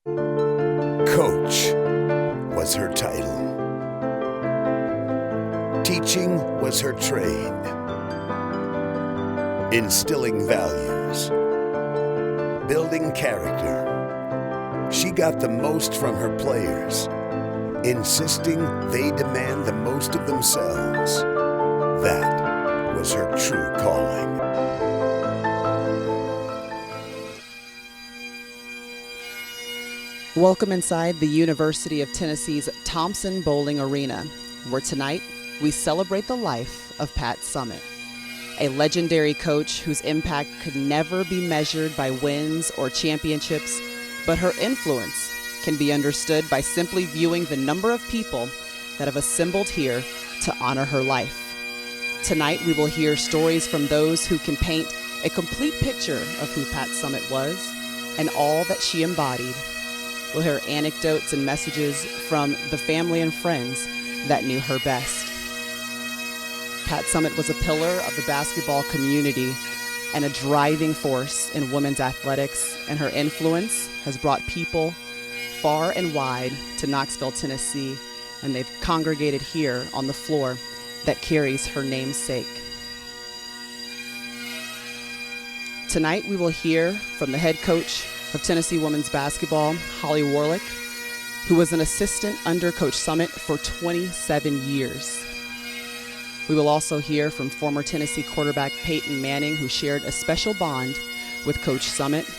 Coach was her title. Teaching was her trade. Instilling values. Building character. She got the most from her players, insisting they demand the most of themselves. That was her true calling. Welcome inside the University of Tennessee's Thompson-Boling Arena, where tonight we celebrate the life of Pat Summitt, a legendary coach whose impact could never be measured by wins or championships, but her influence can be understood by simply viewing the number of people that have assembled here to honor her life. Tonight we will hear stories from those who can paint a complete picture of who Pat Summitt was and all that she embodied. We'll hear anecdotes and messages from the family and friends that knew her best. Pat Summitt was a pillar of the basketball community and a driving force in women's athletics, and her influence has brought people far and wide to Knoxville, Tennessee, and they've congregated here on the floor that carries her namesake. Tonight we will hear from the head coach of Tennessee women's basketball, Holly Warlick, who was an assistant under Coach Summitt for 27 years. We will also hear from former Tennessee quarterback Peyton Manning, who shared a special bond with Coach Summitt.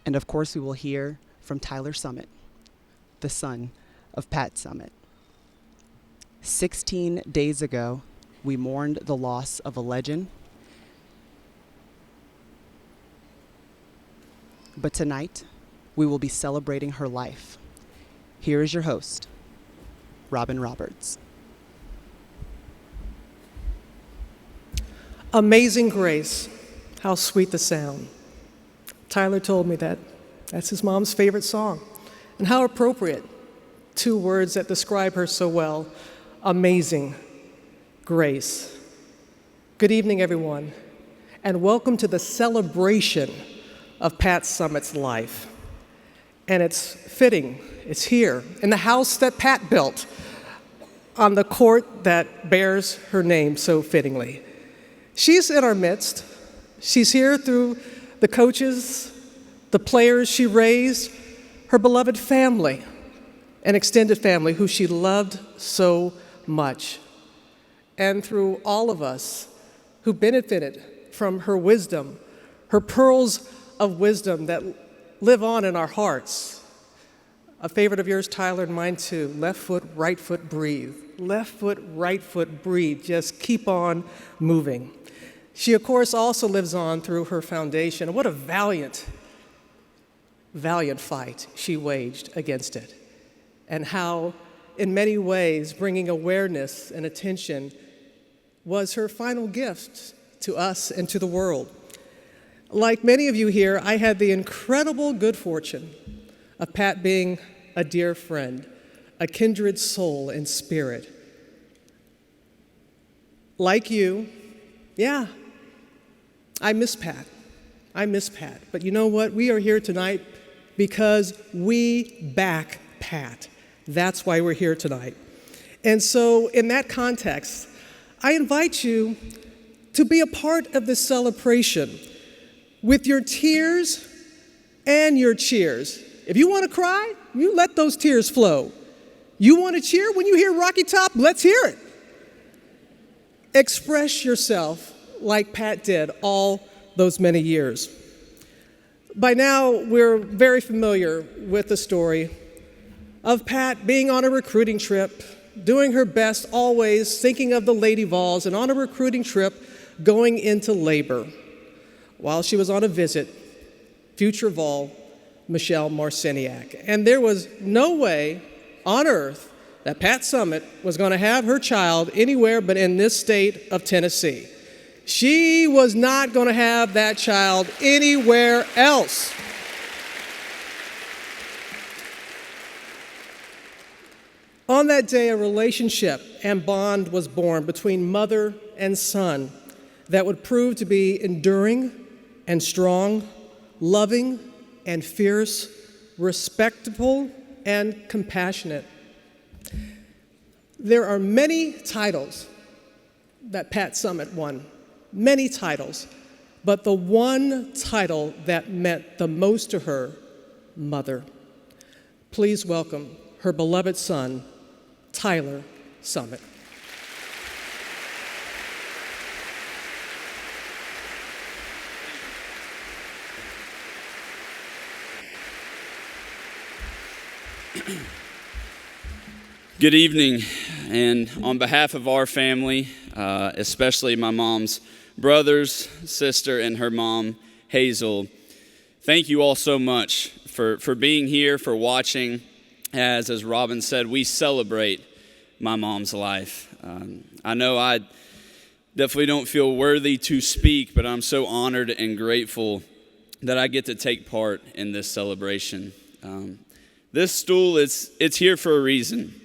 And of course, we will hear from Tyler Summitt, the son of Pat Summitt. 16 days ago, we mourned the loss of a legend. But tonight, we will be celebrating her life. Here is your host, Robin Roberts. Amazing grace, how sweet the sound. Tyler told me that that's his mom's favorite song. And how appropriate, 2 words that describe her so well. Amazing grace. Good evening, everyone, and welcome to the celebration of Pat Summitt's life. And it's fitting, it's here, in the house that Pat built, on the court that bears her name so fittingly. She's in our midst. She's here through the coaches, the players she raised, her beloved family, an extended family who she loved so much, and through all of us who benefited from her wisdom, her pearls of wisdom that live on in our hearts. A favorite of yours, Tyler, and mine too. Left foot, right foot, breathe. Left foot, right foot, breathe. Just keep on moving. She, of course, also lives on through her foundation. What a valiant fight she waged against it. And how, in many ways, bringing awareness and attention was her final gift to us and to the world. Like many of you here, I had the incredible good fortune of Pat being a dear friend, a kindred soul and spirit. Like you, yeah, I miss Pat. But you know what? We are here tonight because we back Pat. That's why we're here tonight. And so in that context, I invite you to be a part of this celebration with your tears and your cheers. If you want to cry, you let those tears flow. You want to cheer when you hear Rocky Top? Let's hear it. Express yourself like Pat did all those many years. By now, we're very familiar with the story of Pat being on a recruiting trip, doing her best, always thinking of the Lady Vols, and on a recruiting trip going into labor. While she was on a visit, future Vol, Michelle Marciniak. And there was no way on earth that Pat Summitt was going to have her child anywhere but in this state of Tennessee. She was not going to have that child anywhere else. On that day, a relationship and bond was born between mother and son that would prove to be enduring and strong, loving and fierce, respectful and compassionate. There are many titles that Pat Summitt won, many titles, but the one title that meant the most to her, mother. Please welcome her beloved son, Tyler Summitt. Good evening, and on behalf of our family, especially my mom's brothers, sister, and her mom, Hazel, thank you all so much for being here, for watching. As Robin said, we celebrate my mom's life. I know I definitely don't feel worthy to speak, but I'm so honored and grateful that I get to take part in this celebration. This stool, it's here for a reason.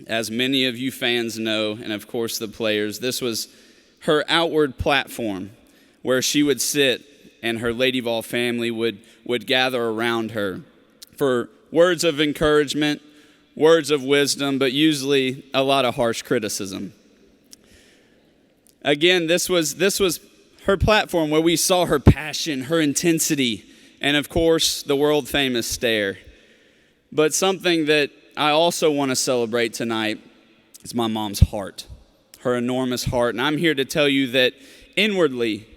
As many of you fans know, and of course the players, this was her outward platform where she would sit and her Lady Vol family would gather around her for words of encouragement, words of wisdom, but usually a lot of harsh criticism. Again, this was her platform where we saw her passion, her intensity, and of course the world famous stare. But something that I also want to celebrate tonight is my mom's heart, her enormous heart. And I'm here to tell you that inwardly,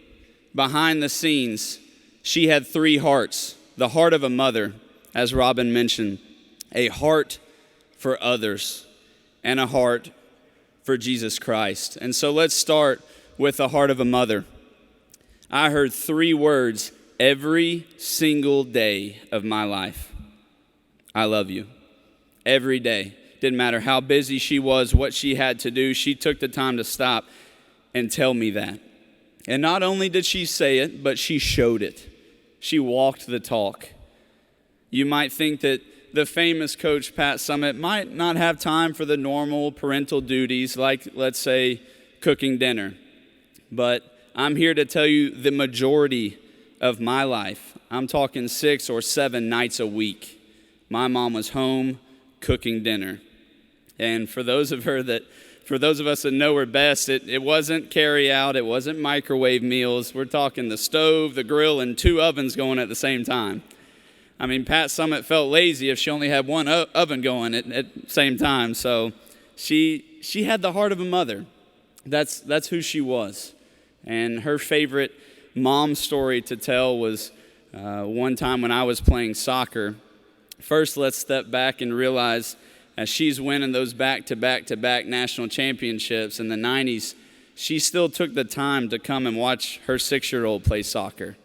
behind the scenes, she had three hearts. The heart of a mother, as Robin mentioned, a heart for others, and a heart for Jesus Christ. And so let's start with the heart of a mother. I heard three words every single day of my life. I love you. Every day. Didn't matter how busy she was, what she had to do, she took the time to stop and tell me that. And not only did she say it, but she showed it. She walked the talk. You might think that the famous coach, Pat Summitt, might not have time for the normal parental duties, like, let's say, cooking dinner. But I'm here to tell you the majority of my life, I'm talking 6 or 7 nights a week, my mom was home cooking dinner. And for those of us that know her best, it wasn't carry out, it wasn't microwave meals. We're talking the stove, the grill, and 2 ovens going at the same time. I mean, Pat Summitt felt lazy if she only had 1 oven going at the same time. So she had the heart of a mother. That's who she was. And her favorite mom story to tell was one time when I was playing soccer. First, let's step back and realize as she's winning those back-to-back national championships in the 90s, she still took the time to come and watch her 6-year-old play soccer.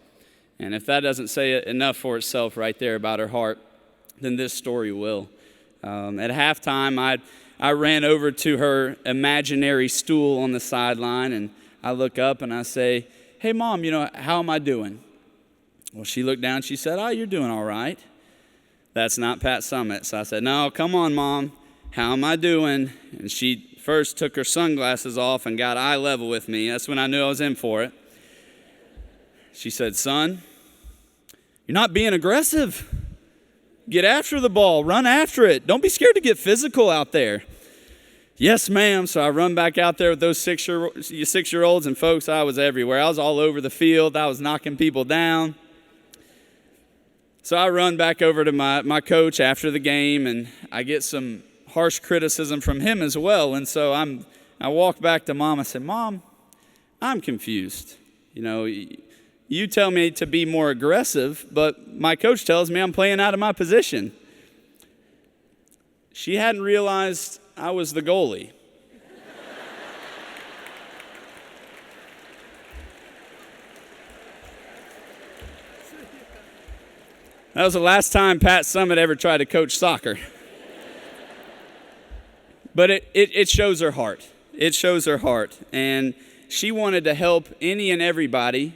And if that doesn't say enough for itself right there about her heart, then this story will. At halftime, I ran over to her imaginary stool on the sideline, and I look up and I say, "Hey, Mom, how am I doing?" Well, she looked down, she said, "Oh, you're doing all right." That's not Pat Summitt. So I said, "No, come on, Mom. How am I doing?" And she first took her sunglasses off and got eye level with me. That's when I knew I was in for it. She said, "Son, you're not being aggressive. Get after the ball. Run after it. Don't be scared to get physical out there." "Yes, ma'am." So I run back out there with those 6-year-olds, and folks, I was everywhere. I was all over the field. I was knocking people down. So I run back over to my coach after the game, and I get some harsh criticism from him as well. And so I walk back to Mom. I said, "Mom, I'm confused. You tell me to be more aggressive, but my coach tells me I'm playing out of my position." She hadn't realized I was the goalie. That was the last time Pat Summitt ever tried to coach soccer. But it shows her heart. It shows her heart. And she wanted to help any and everybody,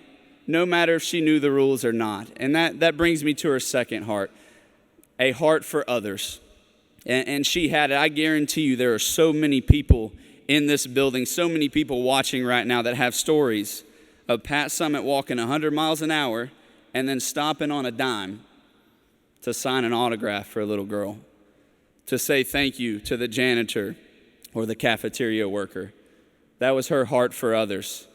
no matter if she knew the rules or not. And that brings me to her second heart, a heart for others. And she had it. I guarantee you there are so many people in this building, so many people watching right now that have stories of Pat Summitt walking 100 miles an hour and then stopping on a dime to sign an autograph for a little girl, to say thank you to the janitor or the cafeteria worker. That was her heart for others.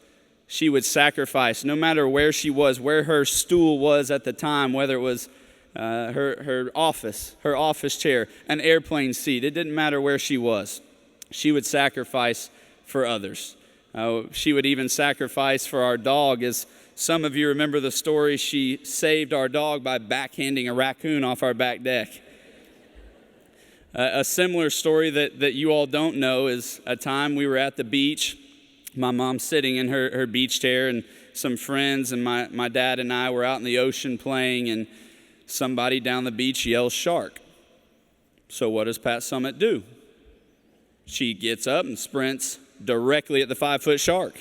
She would sacrifice, no matter where she was, where her stool was at the time, whether it was her office chair, an airplane seat. It didn't matter where she was. She would sacrifice for others. She would even sacrifice for our dog. As some of you remember the story, she saved our dog by backhanding a raccoon off our back deck. A similar story that you all don't know is a time we were at the beach. My mom sitting in her beach chair, and some friends and my dad and I were out in the ocean playing, and somebody down the beach yells, "Shark." So what does Pat Summitt do? She gets up and sprints directly at the 5-foot shark.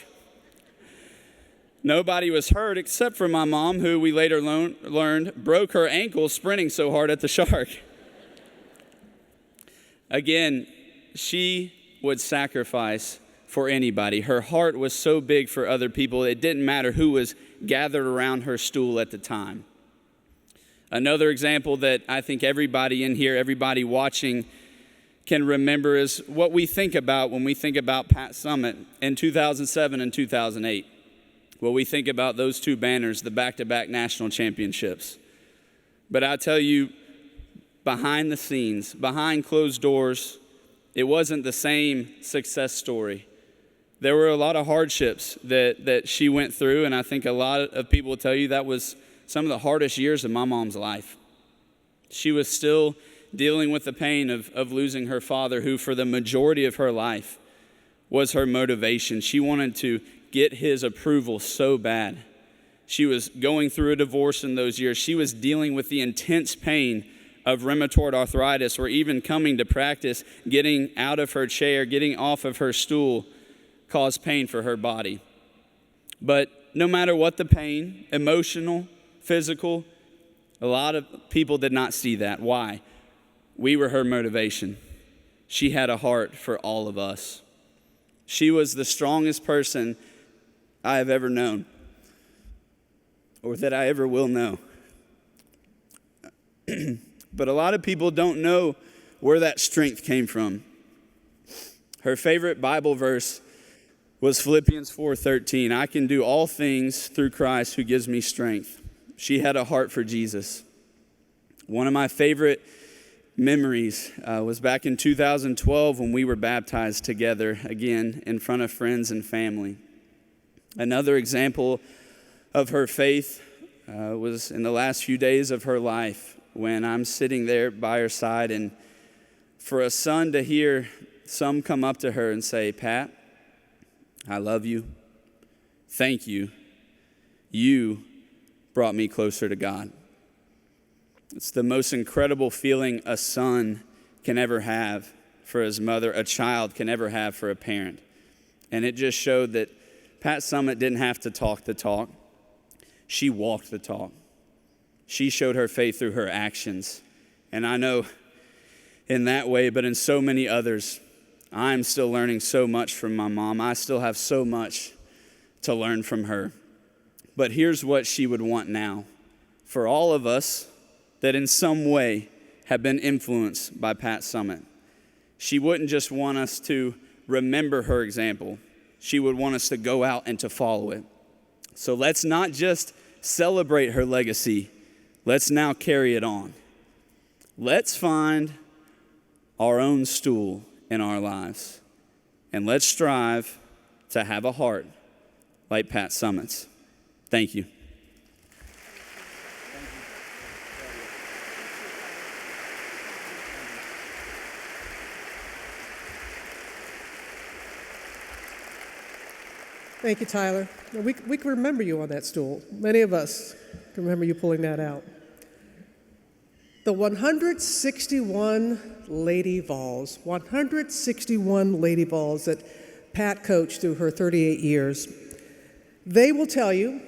Nobody was hurt except for my mom, who we later learned broke her ankle sprinting so hard at the shark. Again, she would sacrifice for anybody. Her heart was so big for other people, it didn't matter who was gathered around her stool at the time. Another example that I think everybody in here, everybody watching, can remember is what we think about when we think about Pat Summitt in 2007 and 2008. Well, we think about those two banners, the back-to-back national championships. But I tell you, behind the scenes, behind closed doors, it wasn't the same success story. There were a lot of hardships that she went through, and I think a lot of people will tell you that was some of the hardest years of my mom's life. She was still dealing with the pain of losing her father, who for the majority of her life was her motivation. She wanted to get his approval so bad. She was going through a divorce in those years. She was dealing with the intense pain of rheumatoid arthritis, or even coming to practice, getting out of her chair, getting off of her stool, caused pain for her body. But no matter what the pain, emotional, physical, a lot of people did not see that. Why? We were her motivation. She had a heart for all of us. She was the strongest person I have ever known, or that I ever will know. But a lot of people don't know where that strength came from. Her favorite Bible verse was Philippians 4:13. I can do all things through Christ who gives me strength. She had a heart for Jesus. One of my favorite memories was back in 2012 when we were baptized together again in front of friends and family. Another example of her faith was in the last few days of her life, when I'm sitting there by her side, and for a son to hear some come up to her and say, "Pat, I love you. Thank you. You brought me closer to God." It's the most incredible feeling a son can ever have for his mother, a child can ever have for a parent. And it just showed that Pat Summitt didn't have to talk the talk. She walked the talk. She showed her faith through her actions. And I know in that way, but in so many others, I'm still learning so much from my mom. I still have so much to learn from her. But here's what she would want now. For all of us that in some way have been influenced by Pat Summitt, she wouldn't just want us to remember her example. She would want us to go out and to follow it. So let's not just celebrate her legacy. Let's now carry it on. Let's find our own stool in our lives, and let's strive to have a heart like Pat Summitt's. Thank you. Thank you, Tyler. We can remember you on that stool. Many of us can remember you pulling that out. The 161 Lady Vols, 161 Lady Vols that Pat coached through her 38 years, they will tell you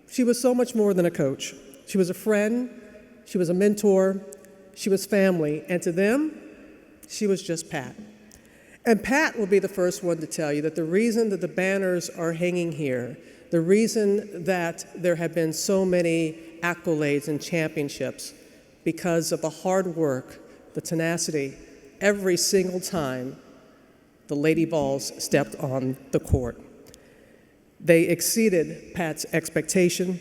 she was so much more than a coach. She was a friend, she was a mentor, she was family, and to them, she was just Pat. And Pat will be the first one to tell you that the reason that the banners are hanging here, the reason that there have been so many accolades and championships, because of the hard work, the tenacity, every single time the Lady Vols stepped on the court. They exceeded Pat's expectation,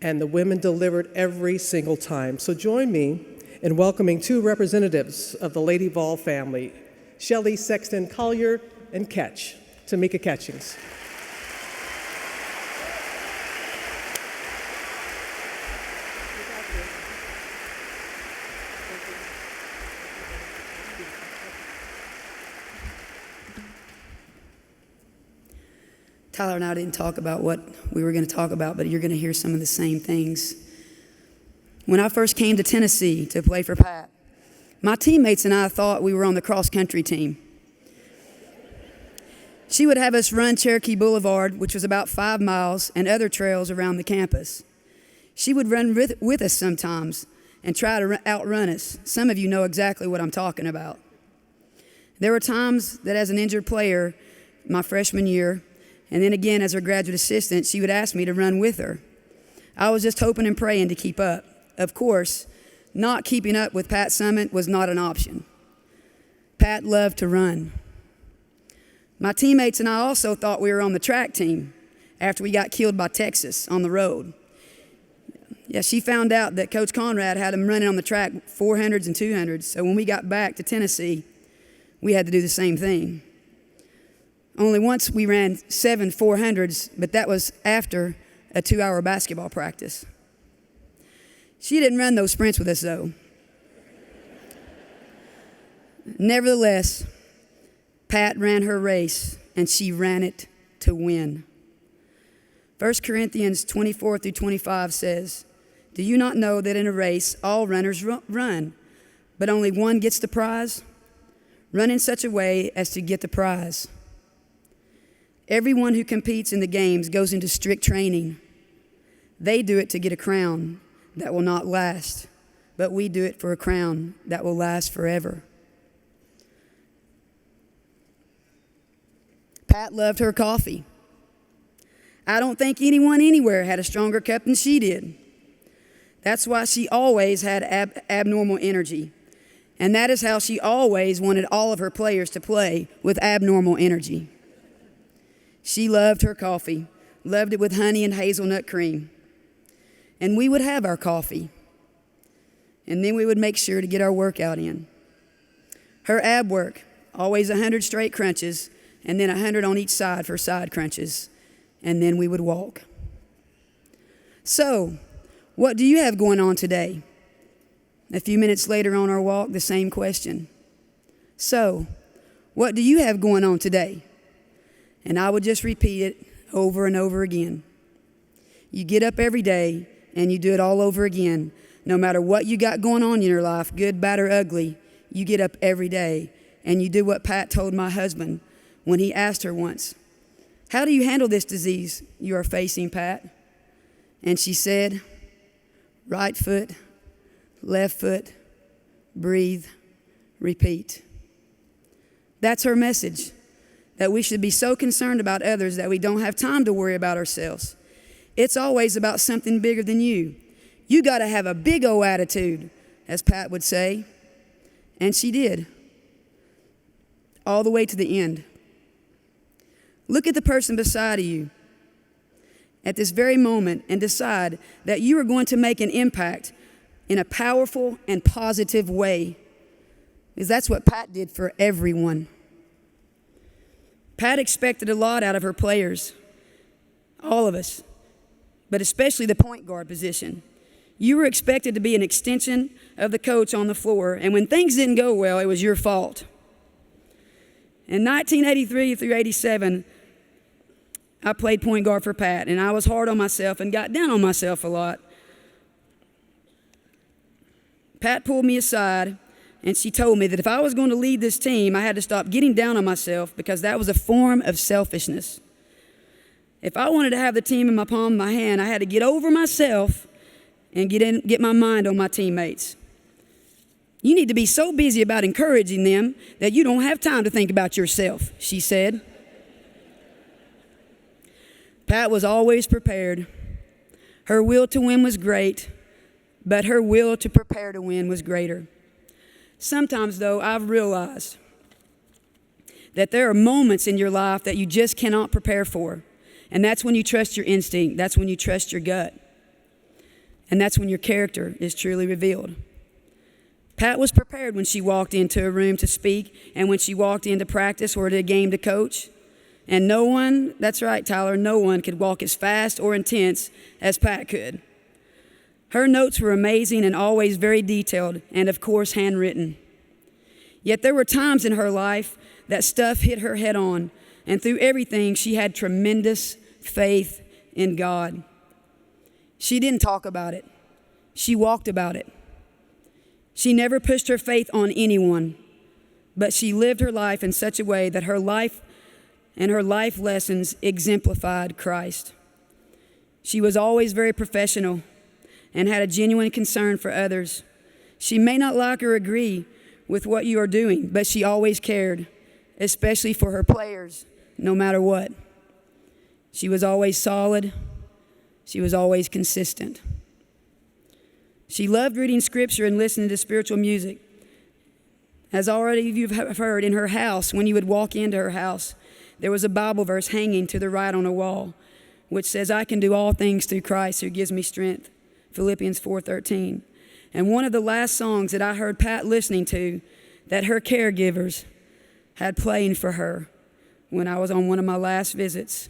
and the women delivered every single time. So join me in welcoming two representatives of the Lady Vol family, Shelley Sexton Collier and Ketch, Tamika Catchings. Tyler and I didn't talk about what we were going to talk about, but you're going to hear some of the same things. When I first came to Tennessee to play for Pat, my teammates and I thought we were on the cross-country team. She would have us run Cherokee Boulevard, which was about 5 miles, and other trails around the campus. She would run with us sometimes and try to outrun us. Some of you know exactly what I'm talking about. There were times that as an injured player, my freshman year, and then again as her graduate assistant, she would ask me to run with her. I was just hoping and praying to keep up. Of course, not keeping up with Pat Summitt was not an option. Pat loved to run. My teammates and I also thought we were on the track team after we got killed by Texas on the road. Yeah, she found out that Coach Conrad had them running on the track 400s and 200s, so when we got back to Tennessee, we had to do the same thing. Only once we ran 7 400s, but that was after a 2-hour basketball practice. She didn't run those sprints with us, though. Nevertheless, Pat ran her race, and she ran it to win. 1 Corinthians 24 through 25 says, "Do you not know that in a race all runners run, but only one gets the prize? Run in such a way as to get the prize. Everyone who competes in the games goes into strict training. They do it to get a crown that will not last, but we do it for a crown that will last forever." Pat loved her coffee. I don't think anyone anywhere had a stronger cup than she did. That's why she always had abnormal energy. And that is how she always wanted all of her players to play, with abnormal energy. She loved her coffee, loved it with honey and hazelnut cream. And we would have our coffee. And then we would make sure to get our workout in. Her ab work, always 100 straight crunches, and then 100 on each side for side crunches. And then we would walk. So, what do you have going on today? A few minutes later on our walk, the same question. So, what do you have going on today? And I would just repeat it over and over again. You get up every day and you do it all over again. No matter what you got going on in your life, good, bad, or ugly, you get up every day and you do what Pat told my husband when he asked her once, "How do you handle this disease you are facing, Pat?" And she said, "Right foot, left foot, breathe, repeat." That's her message, that we should be so concerned about others that we don't have time to worry about ourselves. It's always about something bigger than you. You got to have a big O attitude, as Pat would say. And she did, all the way to the end. Look at the person beside of you at this very moment and decide that you are going to make an impact in a powerful and positive way, because that's what Pat did for everyone. Pat expected a lot out of her players, all of us, but especially the point guard position. You were expected to be an extension of the coach on the floor, and when things didn't go well, it was your fault. In 1983 through 87, I played point guard for Pat, and I was hard on myself and got down on myself a lot. Pat pulled me aside, and she told me that if I was going to lead this team, I had to stop getting down on myself, because that was a form of selfishness. If I wanted to have the team in my palm of my hand, I had to get over myself and get my mind on my teammates. You need to be so busy about encouraging them that you don't have time to think about yourself, she said. Pat was always prepared. Her will to win was great, but her will to prepare to win was greater. Sometimes, though, I've realized that there are moments in your life that you just cannot prepare for. And that's when you trust your instinct. That's when you trust your gut. And that's when your character is truly revealed. Pat was prepared when she walked into a room to speak and when she walked into practice or to a game to coach. And no one, that's right, Tyler, no one could walk as fast or intense as Pat could. Her notes were amazing and always very detailed and, of course, handwritten. Yet there were times in her life that stuff hit her head on, and through everything, she had tremendous faith in God. She didn't talk about it. She walked about it. She never pushed her faith on anyone, but she lived her life in such a way that her life and her life lessons exemplified Christ. She was always very professional and had a genuine concern for others. She may not like or agree with what you are doing, but she always cared, especially for her players, no matter what. She was always solid. She was always consistent. She loved reading scripture and listening to spiritual music. As already you've heard, in her house, when you would walk into her house, there was a Bible verse hanging to the right on a wall, which says, "I can do all things through Christ who gives me strength," Philippians 4:13. And one of the last songs that I heard Pat listening to that her caregivers had playing for her when I was on one of my last visits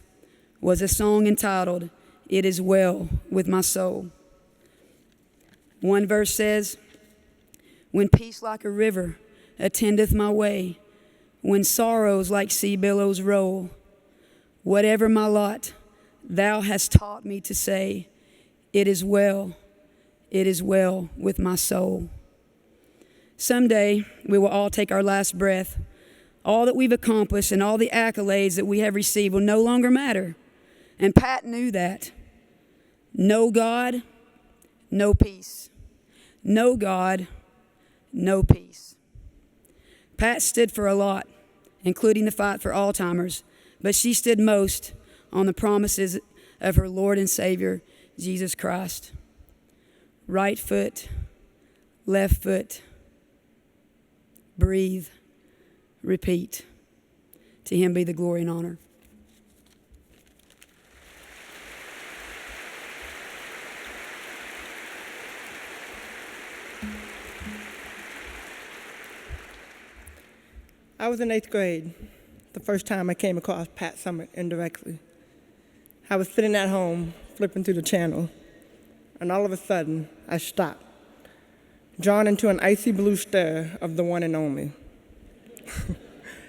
was a song entitled, "It Is Well With My Soul." One verse says, "When peace like a river attendeth my way, when sorrows like sea billows roll, whatever my lot, thou hast taught me to say, it is well with my soul." Someday we will all take our last breath. All that we've accomplished and all the accolades that we have received will no longer matter. And Pat knew that. No God, no peace. No God, no peace. Pat stood for a lot, including the fight for Alzheimer's, but she stood most on the promises of her Lord and Savior, Jesus Christ. Right foot, left foot, breathe, repeat. To him be the glory and honor. I was in 8th grade the first time I came across Pat Summitt indirectly. I was sitting at home flipping through the channel, and all of a sudden I stopped, drawn into an icy blue stare of the one and only.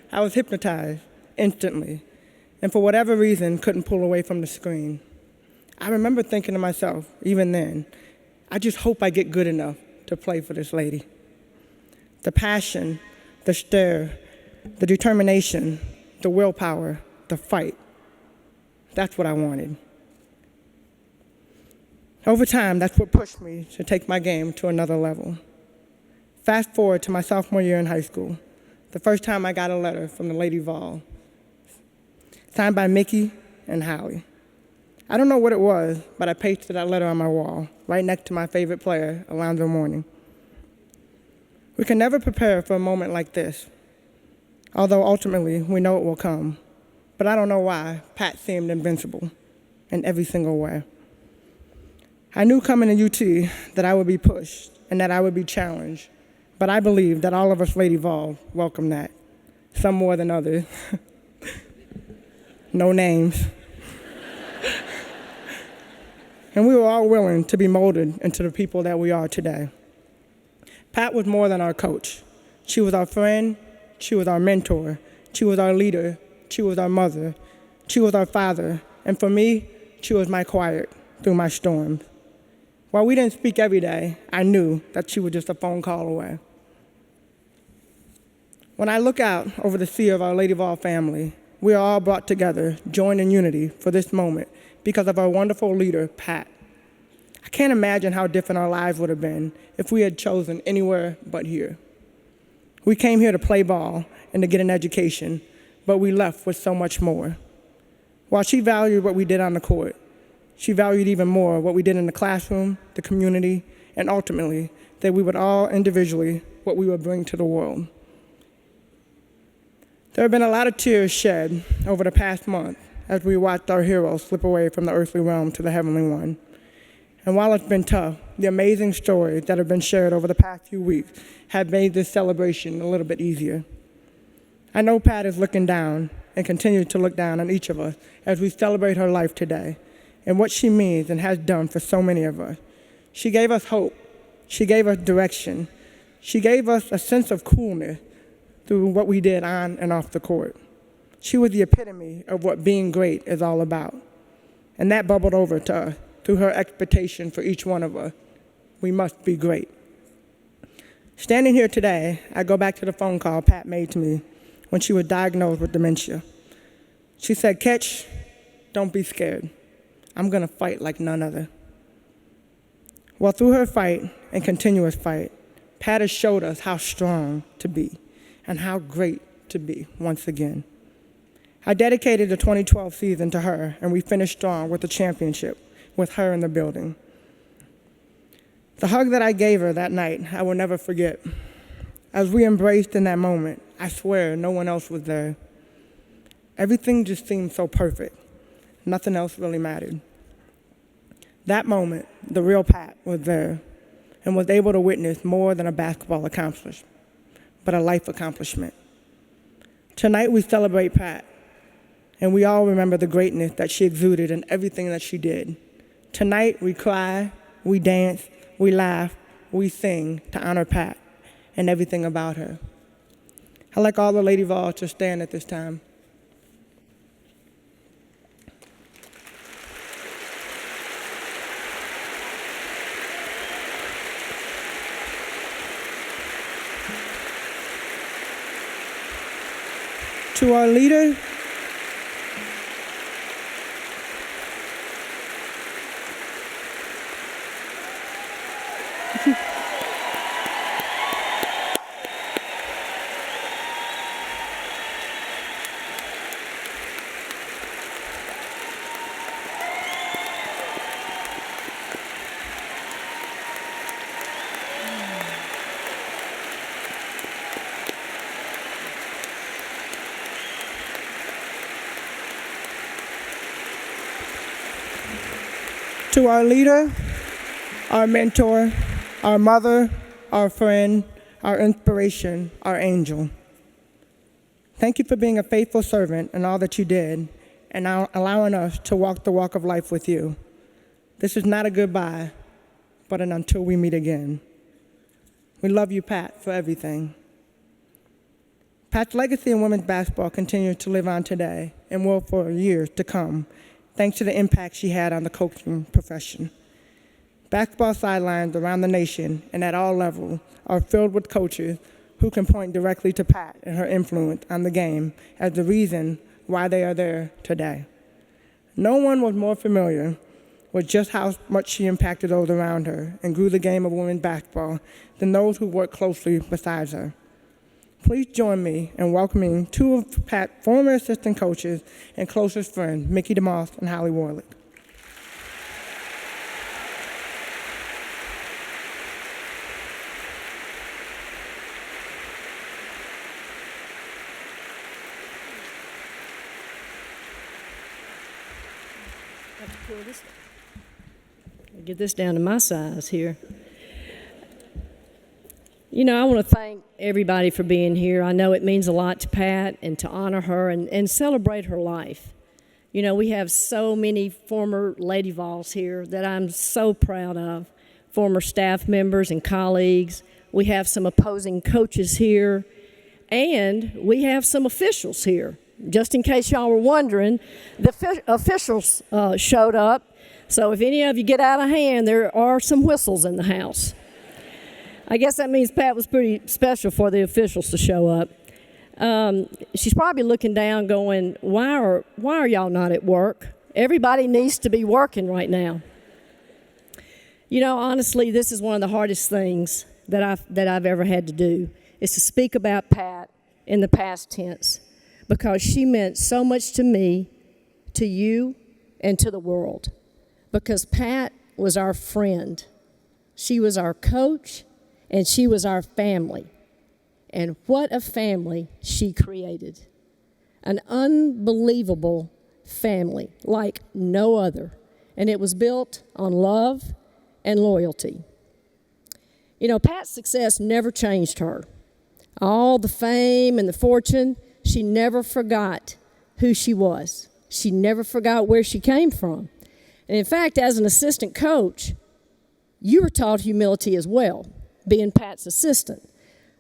I was hypnotized instantly, and for whatever reason couldn't pull away from the screen. I remember thinking to myself, even then, I just hope I get good enough to play for this lady. The passion, the stare, the determination, the willpower, the fight. That's what I wanted. Over time, that's what pushed me to take my game to another level. Fast forward to my sophomore year in high school, the first time I got a letter from the Lady Vol, signed by Mickey and Howie. I don't know what it was, but I pasted that letter on my wall, right next to my favorite player, Alonzo Mourning. We can never prepare for a moment like this, although ultimately we know it will come. But I don't know why Pat seemed invincible in every single way. I knew coming to UT that I would be pushed and that I would be challenged, but I believe that all of us Lady Vol welcome that, some more than others. No names. And we were all willing to be molded into the people that we are today. Pat was more than our coach. She was our friend, she was our mentor, she was our leader, she was our mother, she was our father, and for me, she was my quiet through my storms. While we didn't speak every day, I knew that she was just a phone call away. When I look out over the sea of our Lady Vol family, we are all brought together, joined in unity for this moment because of our wonderful leader, Pat. I can't imagine how different our lives would have been if we had chosen anywhere but here. We came here to play ball and to get an education, but we left with so much more. While she valued what we did on the court, she valued even more what we did in the classroom, the community, and ultimately, that we would all individually, what we would bring to the world. There have been a lot of tears shed over the past month as we watched our heroes slip away from the earthly realm to the heavenly one. And while it's been tough, the amazing stories that have been shared over the past few weeks have made this celebration a little bit easier. I know Pat is looking down and continues to look down on each of us as we celebrate her life today and what she means and has done for so many of us. She gave us hope. She gave us direction. She gave us a sense of coolness through what we did on and off the court. She was the epitome of what being great is all about. And that bubbled over to us through her expectation for each one of us. We must be great. Standing here today, I go back to the phone call Pat made to me when she was diagnosed with dementia. She said, "Ketch, don't be scared. I'm gonna fight like none other." Well, through her fight and continuous fight, Pat has showed us how strong to be and how great to be once again. I dedicated the 2012 season to her, and we finished strong with the championship with her in the building. The hug that I gave her that night, I will never forget. As we embraced in that moment, I swear no one else was there. Everything just seemed so perfect. Nothing else really mattered. That moment, the real Pat was there and was able to witness more than a basketball accomplishment, but a life accomplishment. Tonight we celebrate Pat, and we all remember the greatness that she exuded in everything that she did. Tonight we cry, we dance, we laugh, we sing to honor Pat and everything about her. I'd like all the Lady Vols to stand at this time. To our leader, our mentor, our mother, our friend, our inspiration, our angel. Thank you for being a faithful servant in all that you did and now allowing us to walk the walk of life with you. This is not a goodbye, but an until we meet again. We love you, Pat, for everything. Pat's legacy in women's basketball continues to live on today and will for years to come, thanks to the impact she had on the coaching profession. Basketball sidelines around the nation and at all levels are filled with coaches who can point directly to Pat and her influence on the game as the reason why they are there today. No one was more familiar with just how much she impacted those around her and grew the game of women's basketball than those who worked closely beside her. Please join me in welcoming two of Pat's former assistant coaches and closest friends, Mickey DeMoss and Holly Warlick. Get this down to my size here. You know, I want to thank everybody for being here. I know it means a lot to Pat and to honor her and celebrate her life. You know, we have so many former Lady Vols here that I'm so proud of, former staff members and colleagues. We have some opposing coaches here, and we have some officials here. Just in case y'all were wondering, the officials showed up. So if any of you get out of hand, there are some whistles in the house. I guess that means Pat was pretty special for the officials to show up. She's probably looking down going, why are y'all not at work? Everybody needs to be working right now. You know, honestly, this is one of the hardest things that I've ever had to do, is to speak about Pat in the past tense, because she meant so much to me, to you and to the world, because Pat was our friend. She was our coach, and she was our family. And what a family she created. An unbelievable family like no other. And it was built on love and loyalty. You know, Pat's success never changed her. All the fame and the fortune, she never forgot who she was. She never forgot where she came from. And in fact, as an assistant coach, you were taught humility as well, being Pat's assistant.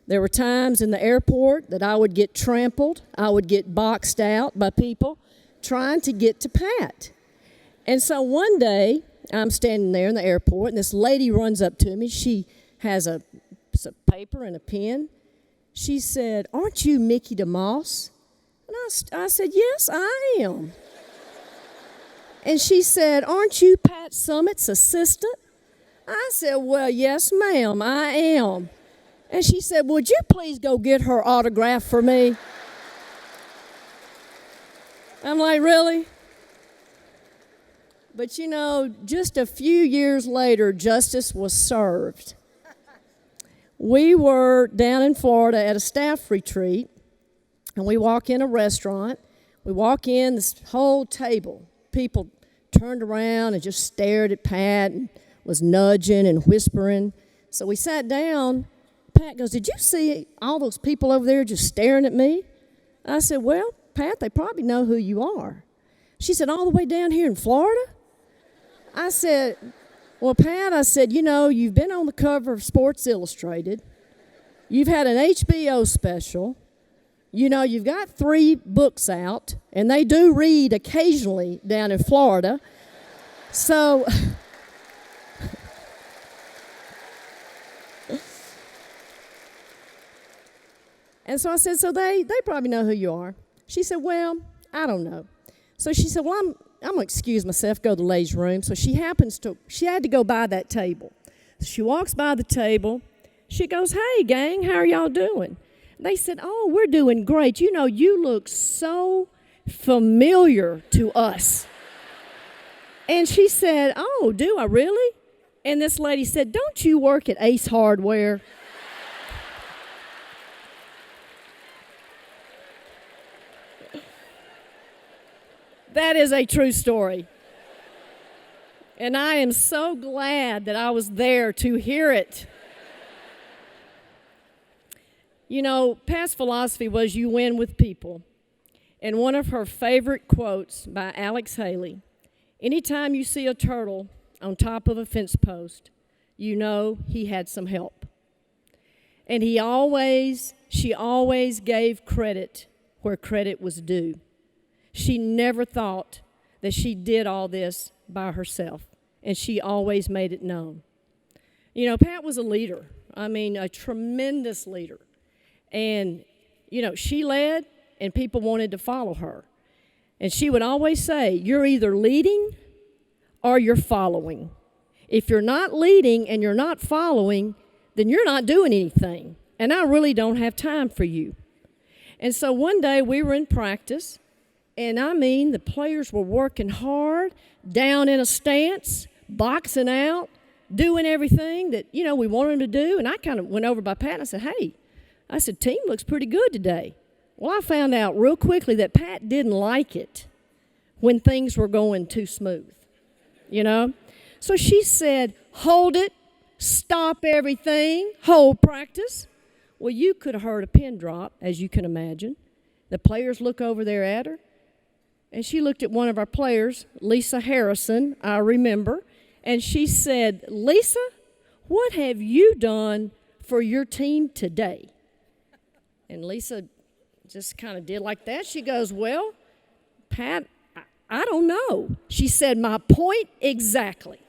There were times in the airport that I would get trampled, I would get boxed out by people trying to get to Pat. And so one day, I'm standing there in the airport, and this lady runs up to me. She has a paper and a pen. She said, "Aren't you Mickey DeMoss?" And I said, "Yes, I am." And she said, "Aren't you Pat Summitt's assistant?" I said, "Well, yes, ma'am, I am." And she said, "Would you please go get her autograph for me?" I'm like, "Really?" But you know, just a few years later, justice was served. We were down in Florida at a staff retreat, and we walk in a restaurant. We walk in, this whole table, people turned around and just stared at Pat and was nudging and whispering. So we sat down. Pat goes, "Did you see all those people over there just staring at me?" I said, "Well, Pat, they probably know who you are." She said, "All the way down here in Florida?" I said, "Well, Pat," I said, "you know, you've been on the cover of Sports Illustrated. You've had an HBO special. You know, you've got 3 books out, and they do read occasionally down in Florida. So..." And so I said, "So they probably know who you are." She said, "Well, I don't know." So she said, "Well, I'm going to excuse myself, go to the ladies' room." So she had to go by that table. So she walks by the table. She goes, "Hey, gang, how are y'all doing?" They said, "Oh, we're doing great. You know, you look so familiar to us." And she said, "Oh, do I really?" And this lady said, "Don't you work at Ace Hardware?" That is a true story. And I am so glad that I was there to hear it. You know, Pat's philosophy was you win with people. And one of her favorite quotes by Alex Haley, "Anytime you see a turtle on top of a fence post, you know he had some help." And she always gave credit where credit was due. She never thought that she did all this by herself, and she always made it known. You know, Pat was a leader. I mean, a tremendous leader. And, you know, she led, and people wanted to follow her. And she would always say, "You're either leading or you're following. If you're not leading and you're not following, then you're not doing anything. And I really don't have time for you." And so one day we were in practice, and I mean, the players were working hard, down in a stance, boxing out, doing everything that, you know, we wanted them to do. And I kind of went over by Pat and I said, "Hey," I said, "team looks pretty good today." Well, I found out real quickly that Pat didn't like it when things were going too smooth, you know. So she said, "Hold it, stop everything, hold practice." Well, you could have heard a pin drop, as you can imagine. The players look over there at her. And she looked at one of our players, Lisa Harrison, I remember, and she said, "Lisa, what have you done for your team today?" And Lisa just kind of did like that. She goes, "Well, Pat, I don't know." She said, "My point exactly."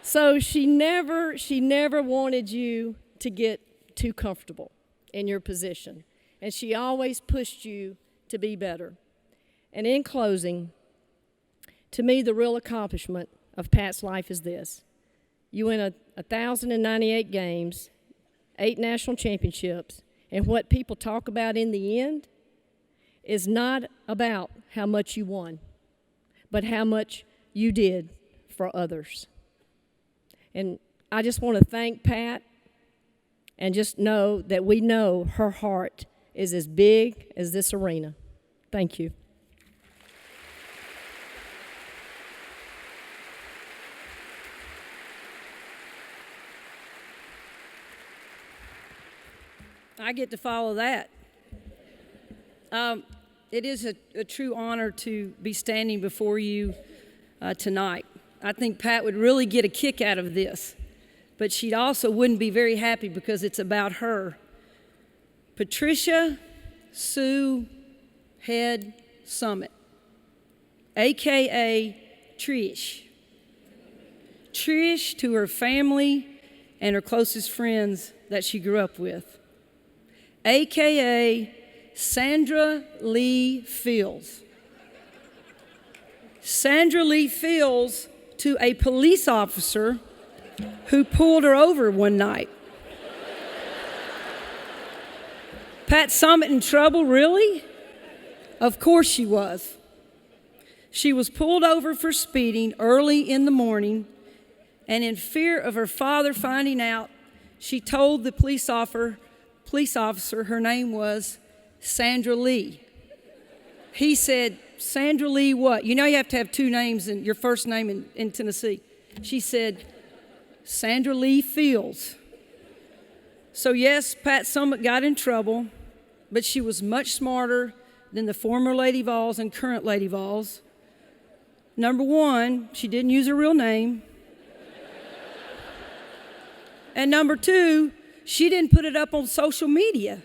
So she never wanted you to get too comfortable in your position. And she always pushed you to be better. And in closing, to me, the real accomplishment of Pat's life is this. You win 1,098 games, 8 national championships, and what people talk about in the end is not about how much you won, but how much you did for others. And I just want to thank Pat and just know that we know her heart is as big as this arena. Thank you. I get to follow that. It is a true honor to be standing before you tonight. I think Pat would really get a kick out of this, but she also wouldn't be very happy because it's about her. Patricia Sue Head Summitt, a.k.a. Trish. Trish to her family and her closest friends that she grew up with, a.k.a. Sandra Lee Fields. Sandra Lee Fields to a police officer who pulled her over one night. Pat Summitt in trouble, really? Of course she was. She was pulled over for speeding early in the morning, and in fear of her father finding out, she told the police officer her name was Sandra Lee. He said, Sandra Lee what? You know you have to have two names in your first name in Tennessee. She said, Sandra Lee Fields. So yes, Pat Summitt got in trouble, but she was much smarter than the former Lady Vols and current Lady Vols. Number one, she didn't use her real name. And number two, she didn't put it up on social media.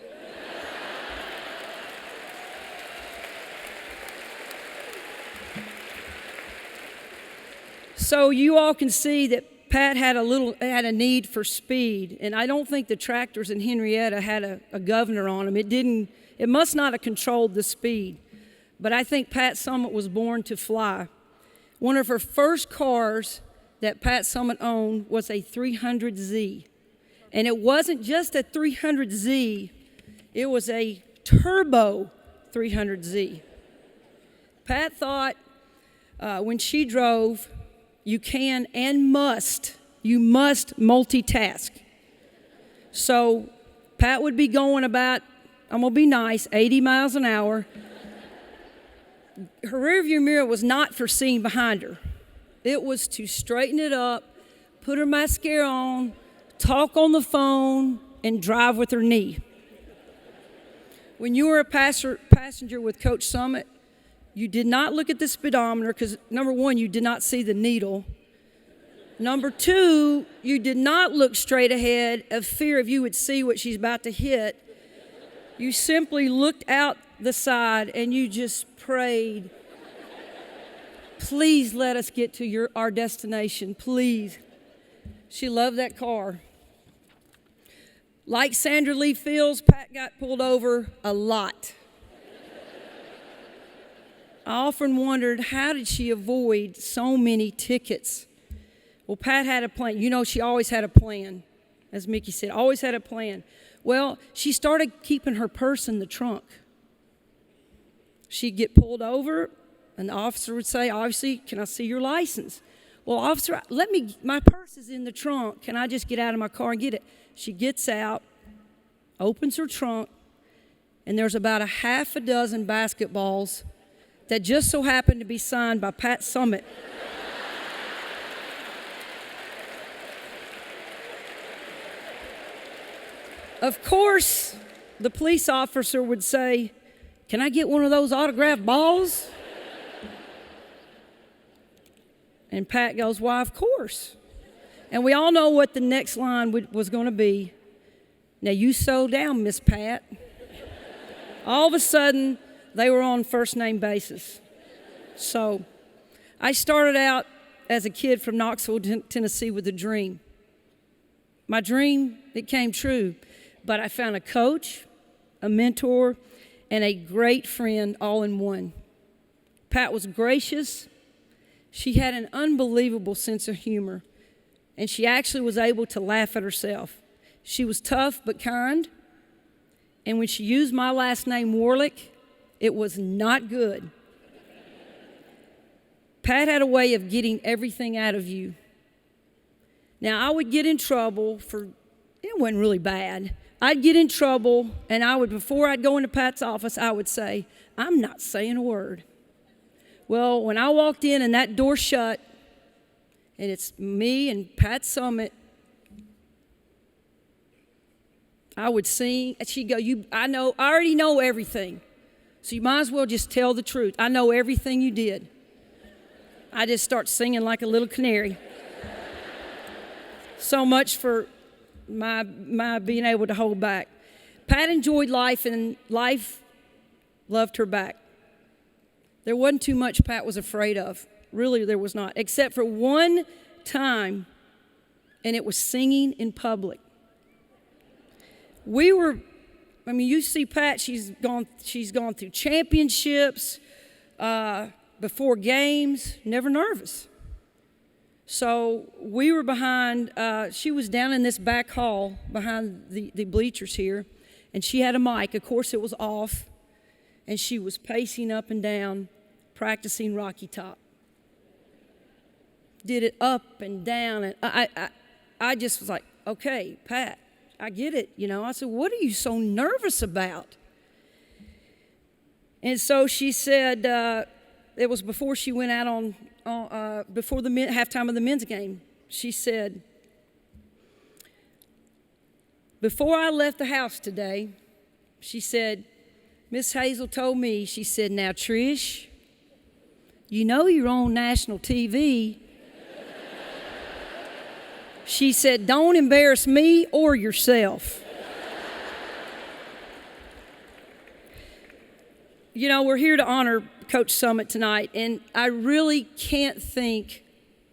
So you all can see that Pat had a need for speed, and I don't think the tractors in Henrietta had a governor on them. It must not have controlled the speed, but I think Pat Summitt was born to fly. One of her first cars that Pat Summitt owned was a 300Z, and it wasn't just a 300Z, it was a turbo 300Z. Pat thought when she drove, you can and you must multitask. So Pat would be going about, I'm gonna be nice, 80 miles an hour. Her rearview mirror was not for seeing behind her. It was to straighten it up, put her mascara on, talk on the phone, and drive with her knee. When you were a passenger with Coach Summitt, you did not look at the speedometer because, number one, you did not see the needle. Number two, you did not look straight ahead of fear if you would see what she's about to hit. You simply looked out the side and you just prayed, please let us get to our destination, please. She loved that car. Like Sandra Lee Fields, Pat got pulled over a lot. I often wondered, how did she avoid so many tickets? Well, Pat had a plan. You know, she always had a plan, as Mickey said, always had a plan. Well, she started keeping her purse in the trunk. She'd get pulled over, and the officer would say, obviously, can I see your license? Well, officer, my purse is in the trunk. Can I just get out of my car and get it? She gets out, opens her trunk, and there's about a half a dozen basketballs that just so happened to be signed by Pat Summitt. Of course, the police officer would say, can I get one of those autographed balls? And Pat goes, why, of course. And we all know what the next line was going to be. Now, you slow down, Miss Pat. All of a sudden, they were on first name basis. So I started out as a kid from Knoxville, Tennessee with a dream. My dream, it came true, but I found a coach, a mentor, and a great friend all in one. Pat was gracious. She had an unbelievable sense of humor, and she actually was able to laugh at herself. She was tough but kind, and when she used my last name, Warlick, It was not good. Pat had a way of getting everything out of you. Now, I would get in trouble for, it wasn't really bad. I'd get in trouble, and I would, before I'd go into Pat's office, I would say, I'm not saying a word. Well, when I walked in and that door shut, and it's me and Pat Summitt, I would sing, and she'd go, I already know everything, so you might as well just tell the truth. I know everything you did. I just start singing like a little canary. So much for my being able to hold back. Pat enjoyed life, and life loved her back. There wasn't too much Pat was afraid of. Really, there was not, except for one time, and it was singing in public. You see Pat, she's gone through championships, before games, never nervous. So we were behind, she was down in this back hall behind the bleachers here, and she had a mic. Of course, it was off, and she was pacing up and down, practicing Rocky Top. Did it up and down, and I just was like, okay, Pat, I get it. I said, what are you so nervous about? And so she said, it was before she went out before the halftime of the men's game. She said, before I left the house today, she said, Miss Hazel told me, she said, now, Trish, you're on national TV. She said, don't embarrass me or yourself. We're here to honor Coach Summitt tonight, and I really can't think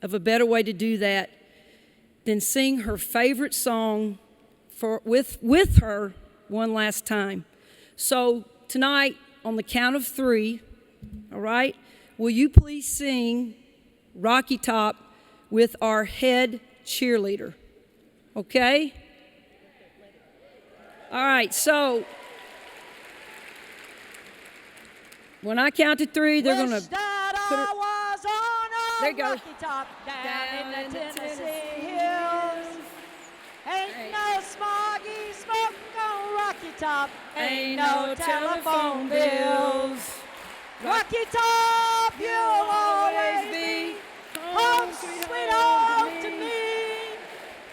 of a better way to do that than sing her favorite song with her one last time. So tonight, on the count of 3, all right, will you please sing Rocky Top with our head cheerleader, okay? All right, so when I count to 3, they're going to put her. There you go. Rocky Top down in the Tennessee hills. Ain't no smoggy smoke on Rocky Top. Ain't no telephone bills. Rocky Top, you'll always be home sweet home to me.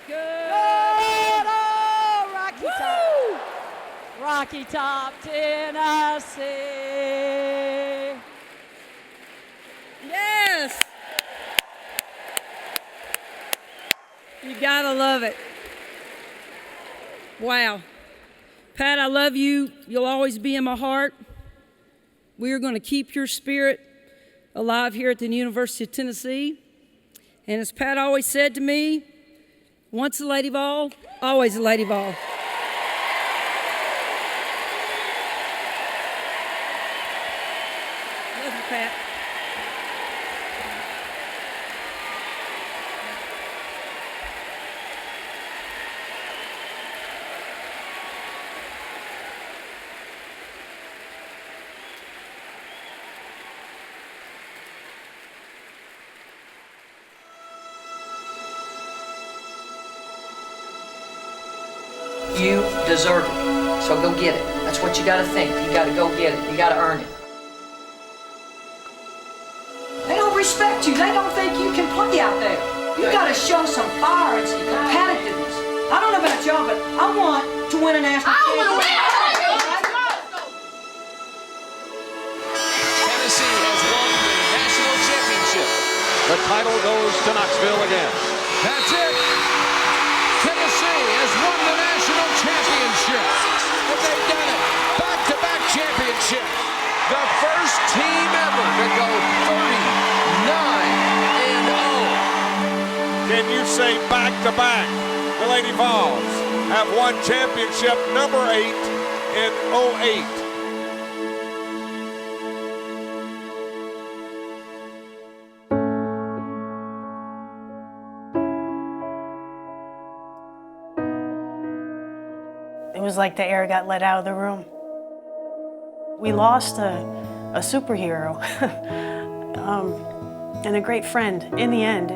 Good old Rocky Top. Rocky Top, Tennessee. Yes. You gotta love it. Wow. Pat, I love you. You'll always be in my heart. We are going to keep your spirit alive here at the University of Tennessee. And as Pat always said to me, once a Lady Vol, always a Lady Vol. Love you, Pat. You deserve it, so go get it. That's what you gotta think. You gotta go get it. You gotta earn it. They don't respect you. They don't think you can play out there. You gotta show some fire and some competitiveness. I don't know about y'all, but I want to win a national championship. Tennessee has won the national championship. The title goes to Knoxville again. That's it. Tennessee has won the national championship. And they've done it. Back-to-back championship. The first team ever to go 39-0. Can you say back-to-back? The Lady Vols have won championship number 8 in 08. It was like the air got let out of the room. We lost a superhero and a great friend. In the end,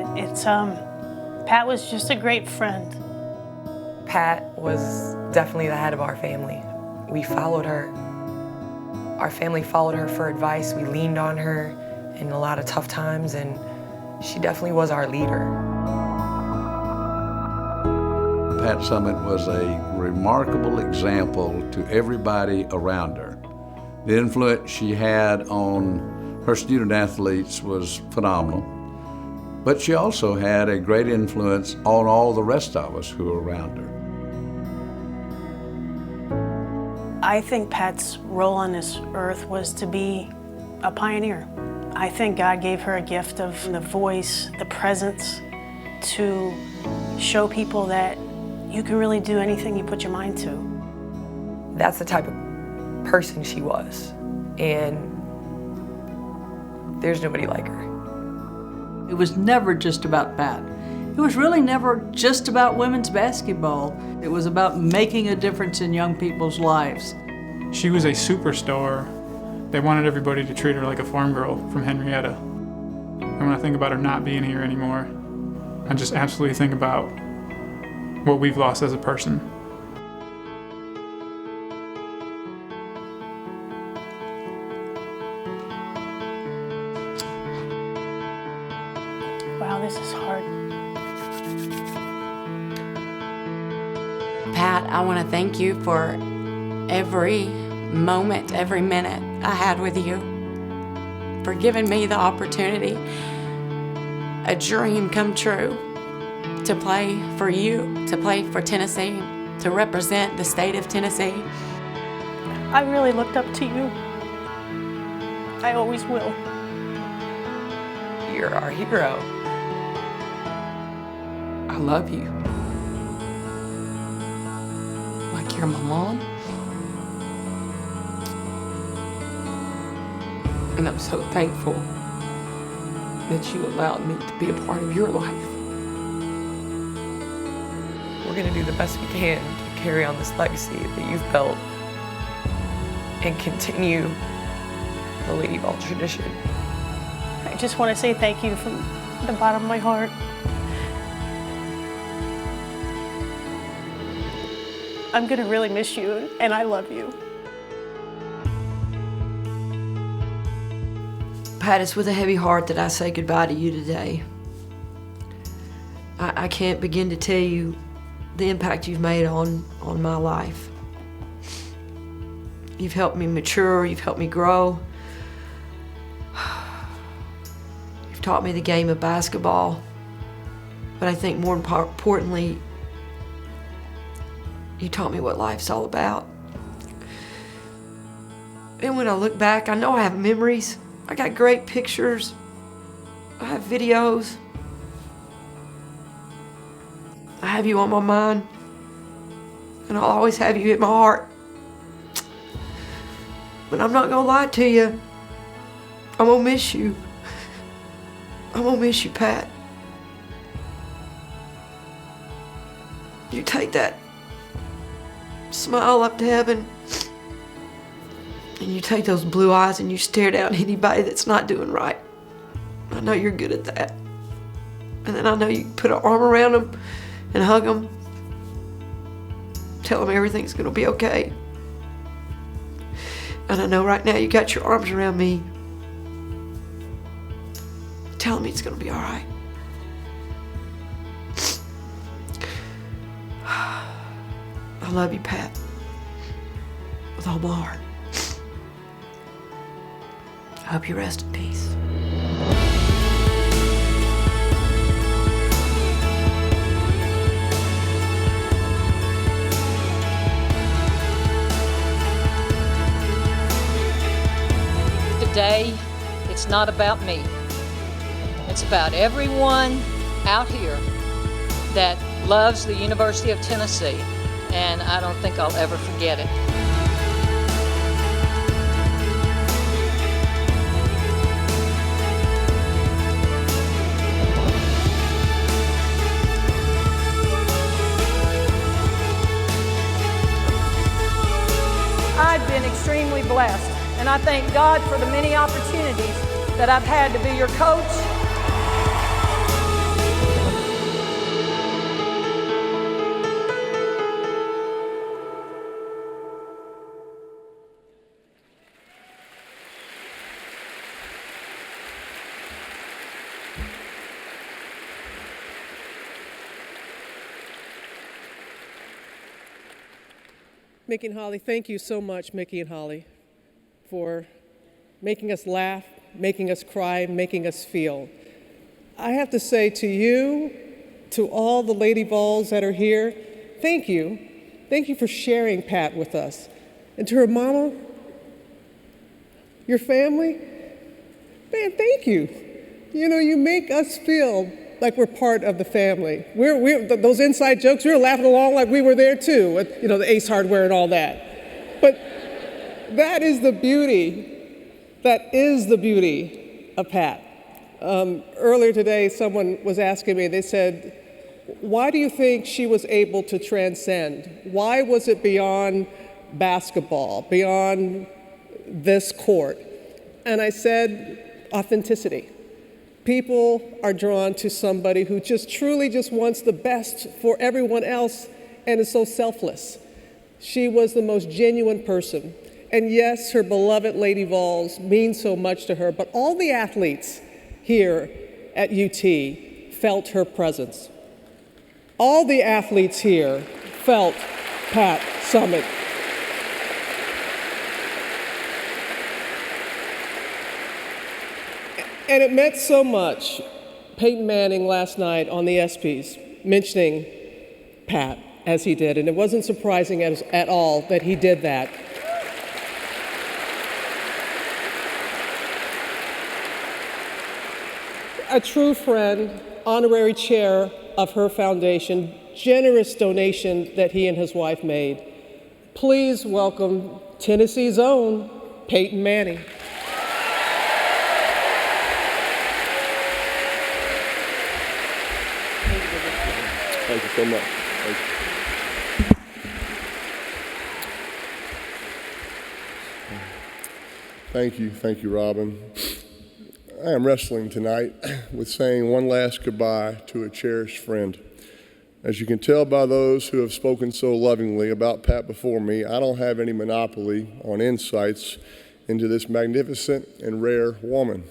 Pat was just a great friend. Pat was definitely the head of our family. We followed her. Our family followed her for advice. We leaned on her in a lot of tough times, and she definitely was our leader. Pat Summitt was a remarkable example to everybody around her. The influence she had on her student athletes was phenomenal, but she also had a great influence on all the rest of us who were around her. I think Pat's role on this earth was to be a pioneer. I think God gave her a gift of the voice, the presence, to show people that you can really do anything you put your mind to. That's the type of person she was, and there's nobody like her. It was never just about Pat. It was really never just about women's basketball. It was about making a difference in young people's lives. She was a superstar. They wanted everybody to treat her like a farm girl from Henrietta. And when I think about her not being here anymore, I just absolutely think about what we've lost as a person. Wow, this is hard. Pat, I want to thank you for every moment, every minute I had with you, for giving me the opportunity, a dream come true, to play for you, to play for Tennessee, to represent the state of Tennessee. I really looked up to you. I always will. You're our hero. I love you. Like you're my mom. And I'm so thankful that you allowed me to be a part of your life. We're gonna do the best we can to carry on this legacy that you've built and continue the Lady Vol tradition. I just want to say thank you from the bottom of my heart. I'm gonna really miss you, and I love you. Pat, it's with a heavy heart that I say goodbye to you today. I can't begin to tell you the impact you've made on my life. You've helped me mature, you've helped me grow. You've taught me the game of basketball, but I think more importantly, you taught me what life's all about. And when I look back, I know I have memories. I got great pictures. I have videos. I have you on my mind. And I'll always have you in my heart. But I'm not gonna lie to you. I'm gonna miss you. I'm gonna miss you, Pat. You take that smile up to heaven, and you take those blue eyes and you stare down anybody that's not doing right. I know you're good at that. And then I know you put an arm around them and hug them. Tell them everything's gonna be okay. And I know right now you got your arms around me. Telling me it's gonna be all right. I love you, Pat, with all my heart. I hope you rest in peace. Today, it's not about me. It's about everyone out here that loves the University of Tennessee, and I don't think I'll ever forget it. I've been extremely blessed, And I thank God for the many opportunities that I've had to be your coach. Mickey and Holly, thank you so much, Mickey and Holly, for making us laugh, making us cry, making us feel. I have to say to you, to all the Lady Vols that are here, thank you. Thank you for sharing Pat with us. And to her mama, your family, man, thank you. You know, you make us feel like we're part of the family. Those inside jokes, we were laughing along like we were there too, with, you know, the Ace Hardware and all that. But that is the beauty, of Pat. Earlier today, someone was asking me, they said, why do you think she was able to transcend? Why was it beyond basketball, beyond this court? And I said, authenticity. People are drawn to somebody who truly wants the best for everyone else and is so selfless. She was the most genuine person. And yes, her beloved Lady Vols mean so much to her, but all the athletes here at UT felt her presence. All the athletes here felt Pat Summitt. And it meant so much, Peyton Manning last night on the ESPYs mentioning Pat as he did, and it wasn't surprising at all that he did that. A true friend, honorary chair of her foundation, generous donation that he and his wife made. Please welcome Tennessee's own Peyton Manning. Thank you so much. Thank you, Robin. I am wrestling tonight with saying one last goodbye to a cherished friend. As you can tell by those who have spoken so lovingly about Pat before me, I don't have any monopoly on insights into this magnificent and rare woman.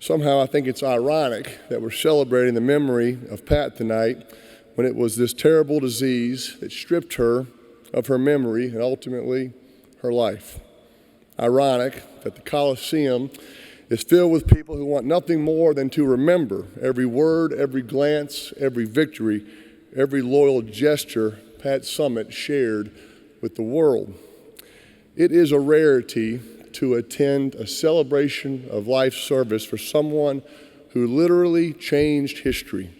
Somehow I think it's ironic that we're celebrating the memory of Pat tonight when it was this terrible disease that stripped her of her memory and ultimately her life. Ironic that the Coliseum is filled with people who want nothing more than to remember every word, every glance, every victory, every loyal gesture Pat Summitt shared with the world. It is a rarity to attend a celebration of life service for someone who literally changed history.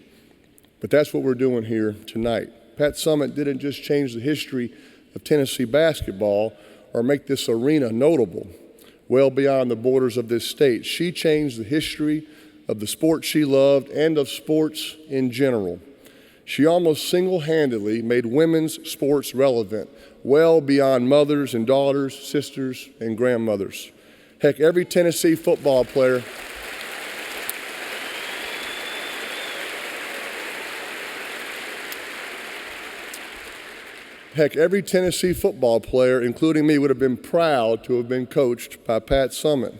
But that's what we're doing here tonight. Pat Summitt didn't just change the history of Tennessee basketball or make this arena notable well beyond the borders of this state. She changed the history of the sport she loved and of sports in general. She almost single-handedly made women's sports relevant, well beyond mothers and daughters, sisters and grandmothers. Heck, every Tennessee football player including me, would have been proud to have been coached by Pat Summitt.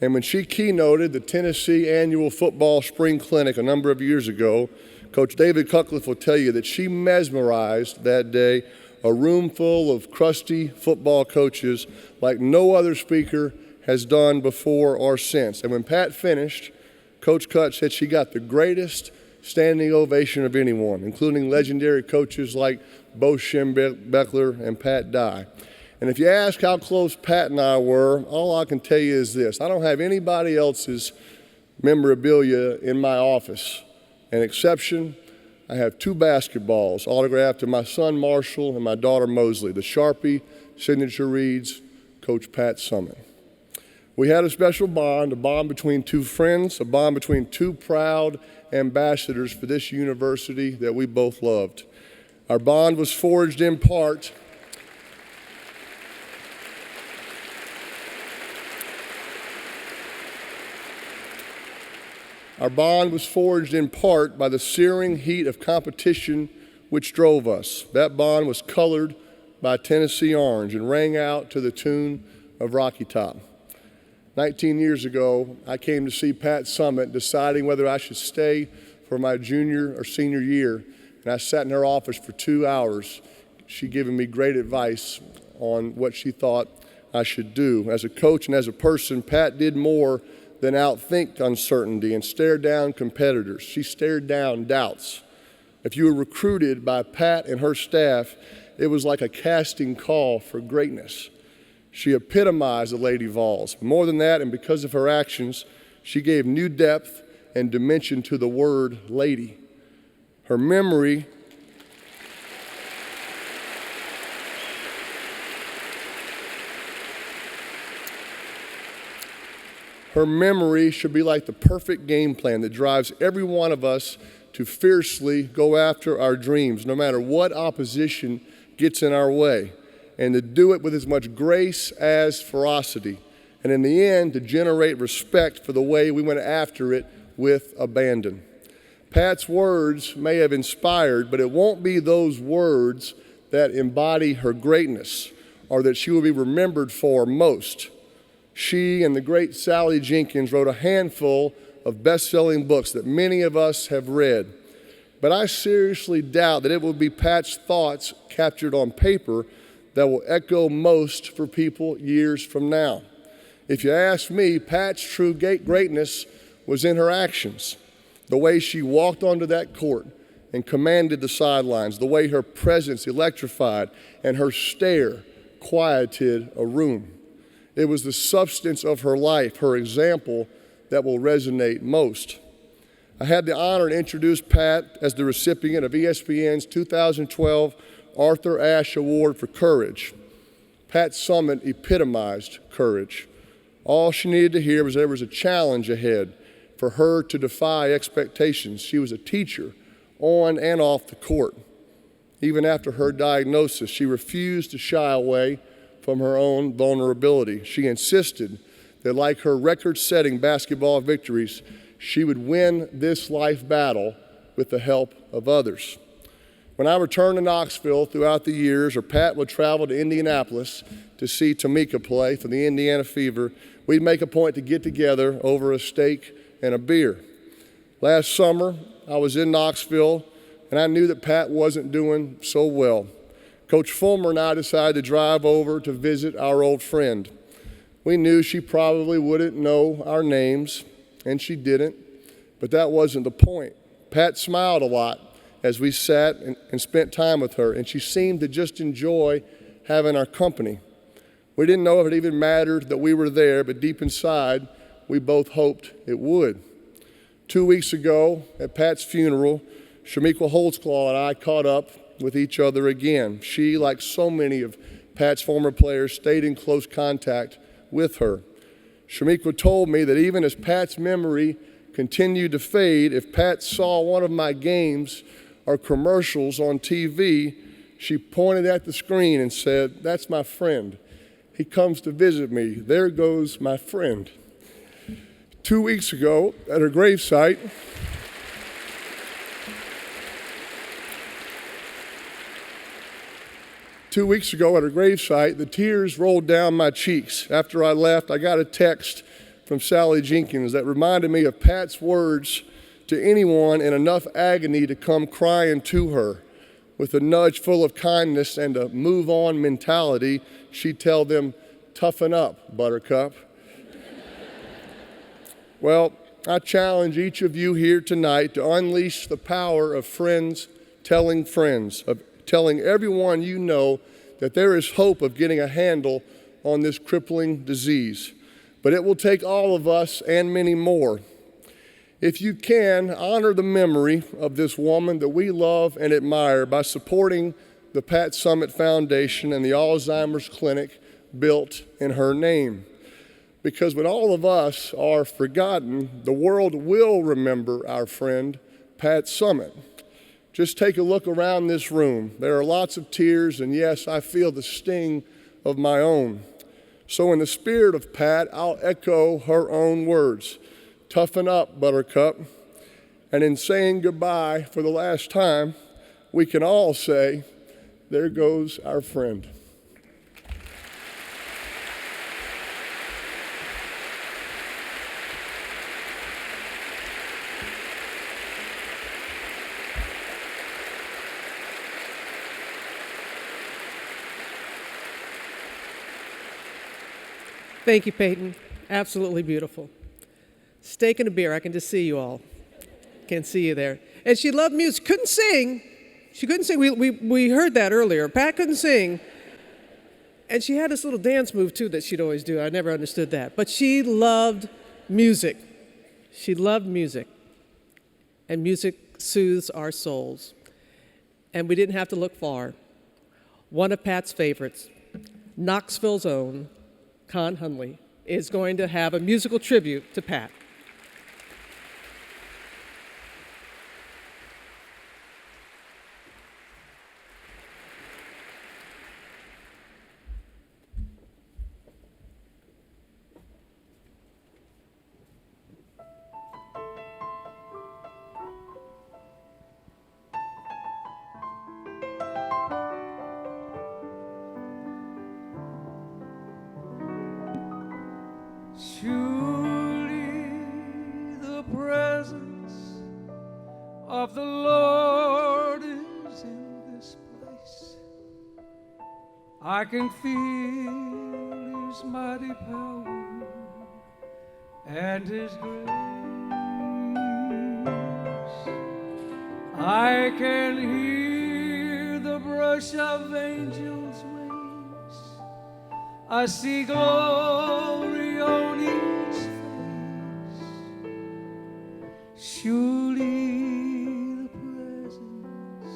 And when she keynoted the Tennessee Annual Football Spring Clinic a number of years ago, Coach David Cutcliffe will tell you that she mesmerized that day a room full of crusty football coaches like no other speaker has done before or since. And when Pat finished, Coach Cut said she got the greatest standing ovation of anyone, including legendary coaches like Bo Schembechler and Pat Dye. And if you ask how close Pat and I were, all I can tell you is this: I don't have anybody else's memorabilia in my office. An exception, I have 2 basketballs autographed to my son Marshall and my daughter Mosley. The Sharpie signature reads, Coach Pat Summitt. We had a special bond, a bond between 2 friends, a bond between 2 proud ambassadors for this university that we both loved. Our bond was forged in part Our bond was forged in part by the searing heat of competition which drove us. That bond was colored by Tennessee orange and rang out to the tune of Rocky Top. 19 years ago, I came to see Pat Summitt deciding whether I should stay for my junior or senior year, and I sat in her office for 2 hours. She giving me great advice on what she thought I should do. As a coach and as a person, Pat did more than outthink uncertainty and stare down competitors. She stared down doubts. If you were recruited by Pat and her staff, it was like a casting call for greatness. She epitomized the Lady Vols. More than that, and because of her actions, she gave new depth and dimension to the word lady. Her memory should be like the perfect game plan that drives every one of us to fiercely go after our dreams, no matter what opposition gets in our way, and to do it with as much grace as ferocity, and in the end, to generate respect for the way we went after it with abandon. Pat's words may have inspired, but it won't be those words that embody her greatness or that she will be remembered for most. She and the great Sally Jenkins wrote a handful of best-selling books that many of us have read. But I seriously doubt that it will be Pat's thoughts captured on paper that will echo most for people years from now. If you ask me, Pat's true greatness was in her actions, the way she walked onto that court and commanded the sidelines, the way her presence electrified and her stare quieted a room. It was the substance of her life, her example, that will resonate most. I had the honor to introduce Pat as the recipient of ESPN's 2012 Arthur Ashe Award for Courage. Pat Summitt epitomized courage. All she needed to hear was there was a challenge ahead for her to defy expectations. She was a teacher on and off the court. Even after her diagnosis, she refused to shy away from her own vulnerability. She insisted that, like her record-setting basketball victories, she would win this life battle with the help of others. When I returned to Knoxville throughout the years, or Pat would travel to Indianapolis to see Tamika play for the Indiana Fever, we'd make a point to get together over a steak and a beer. Last summer, I was in Knoxville, and I knew that Pat wasn't doing so well. Coach Fulmer and I decided to drive over to visit our old friend. We knew she probably wouldn't know our names, and she didn't, but that wasn't the point. Pat smiled a lot as we sat and spent time with her, and she seemed to just enjoy having our company. We didn't know if it even mattered that we were there, but deep inside, we both hoped it would. 2 weeks ago, at Pat's funeral, Shamiqua Holtzclaw and I caught up with each other again. She, like so many of Pat's former players, stayed in close contact with her. Shamiqua told me that even as Pat's memory continued to fade, if Pat saw one of my games or commercials on TV, she pointed at the screen and said, "That's my friend. He comes to visit me. There goes my friend." 2 weeks ago at her gravesite, the tears rolled down my cheeks. After I left, I got a text from Sally Jenkins that reminded me of Pat's words to anyone in enough agony to come crying to her. With a nudge full of kindness and a move-on mentality, she'd tell them, "Toughen up, Buttercup." Well, I challenge each of you here tonight to unleash the power of friends, of telling everyone you know that there is hope of getting a handle on this crippling disease. But it will take all of us and many more. If you can, honor the memory of this woman that we love and admire by supporting the Pat Summitt Foundation and the Alzheimer's Clinic built in her name. Because when all of us are forgotten, the world will remember our friend, Pat Summitt. Just take a look around this room. There are lots of tears, and yes, I feel the sting of my own. So in the spirit of Pat, I'll echo her own words. Toughen up, Buttercup. And in saying goodbye for the last time, we can all say, there goes our friend. Thank you, Peyton. Absolutely beautiful. Steak and a beer. I can just see you all. Can't see you there. And she loved music. Couldn't sing. She couldn't sing. We heard that earlier. Pat couldn't sing. And she had this little dance move, too, that she'd always do. I never understood that. But she loved music. She loved music. And music soothes our souls. And we didn't have to look far. One of Pat's favorites, Knoxville's own, Con Hunley, is going to have a musical tribute to Pat. Surely the presence of the Lord is in this place. I can feel His mighty power and His grace. I can hear the brush of angels' wings. I see glory on each face. Surely the presence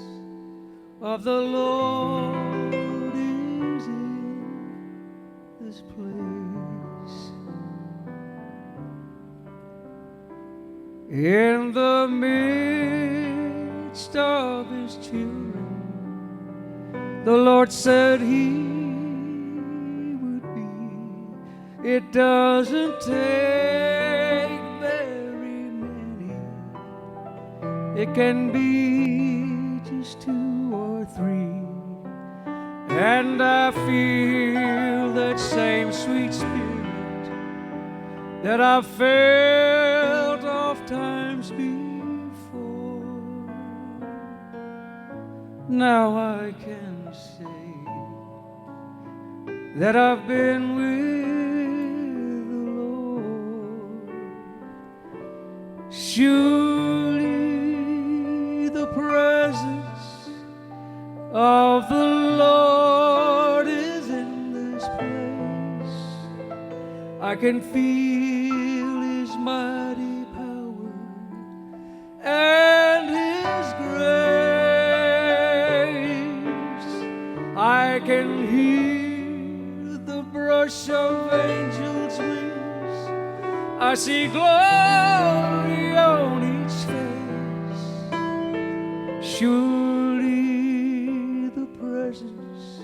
of the Lord is in this place. In the midst of His children, the Lord said He. It doesn't take very many. It can be just 2 or 3. And I feel that same sweet spirit that I've felt oft times before. Now I can say that I've been with surely the presence of the Lord is in this place. I can feel His mighty power and His grace. I can hear the brush of angels' wings. I see glory on each face. Surely the presence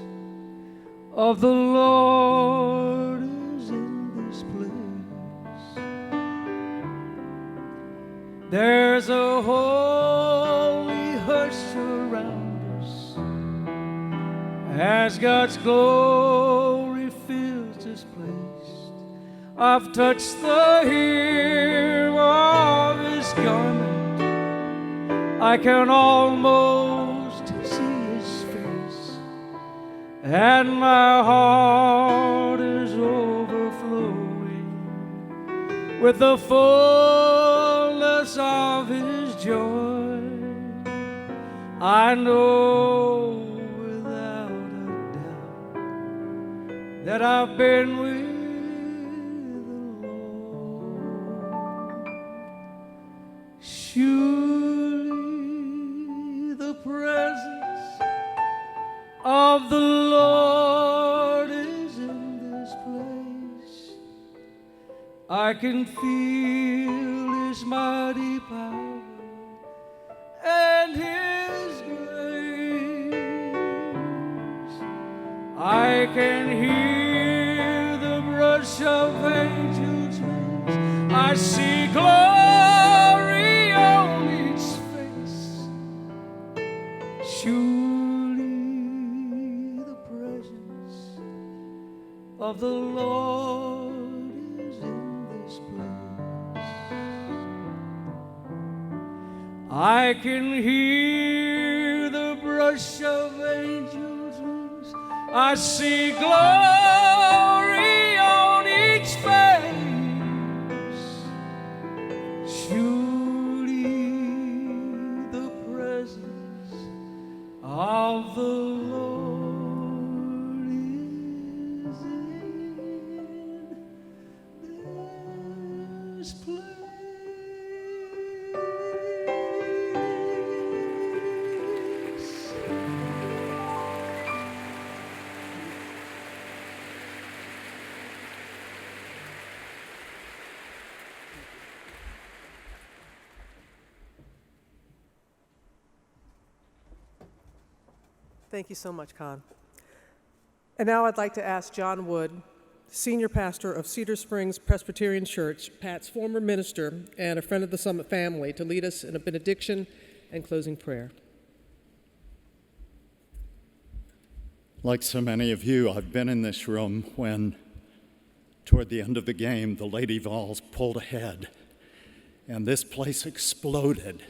of the Lord is in this place. There's a holy hush around us as God's glory fills this place. I've touched the hem of His garment. I can almost see His face, and my heart is overflowing with the fullness of His joy. I know without a doubt that I've been with surely the presence of the Lord is in this place. I can feel His mighty power and His grace. I can hear the brush of angels' wings. I see glory of the Lord is in this place. I can hear the brush of angels' wings. I see glory on each face. Surely the presence of the Lord is in this place. Thank you so much, Con. And now I'd like to ask John Wood, senior pastor of Cedar Springs Presbyterian Church, Pat's former minister and a friend of the Summitt family, to lead us in a benediction and closing prayer. Like so many of you, I've been in this room when, toward the end of the game, the Lady Vols pulled ahead and this place exploded.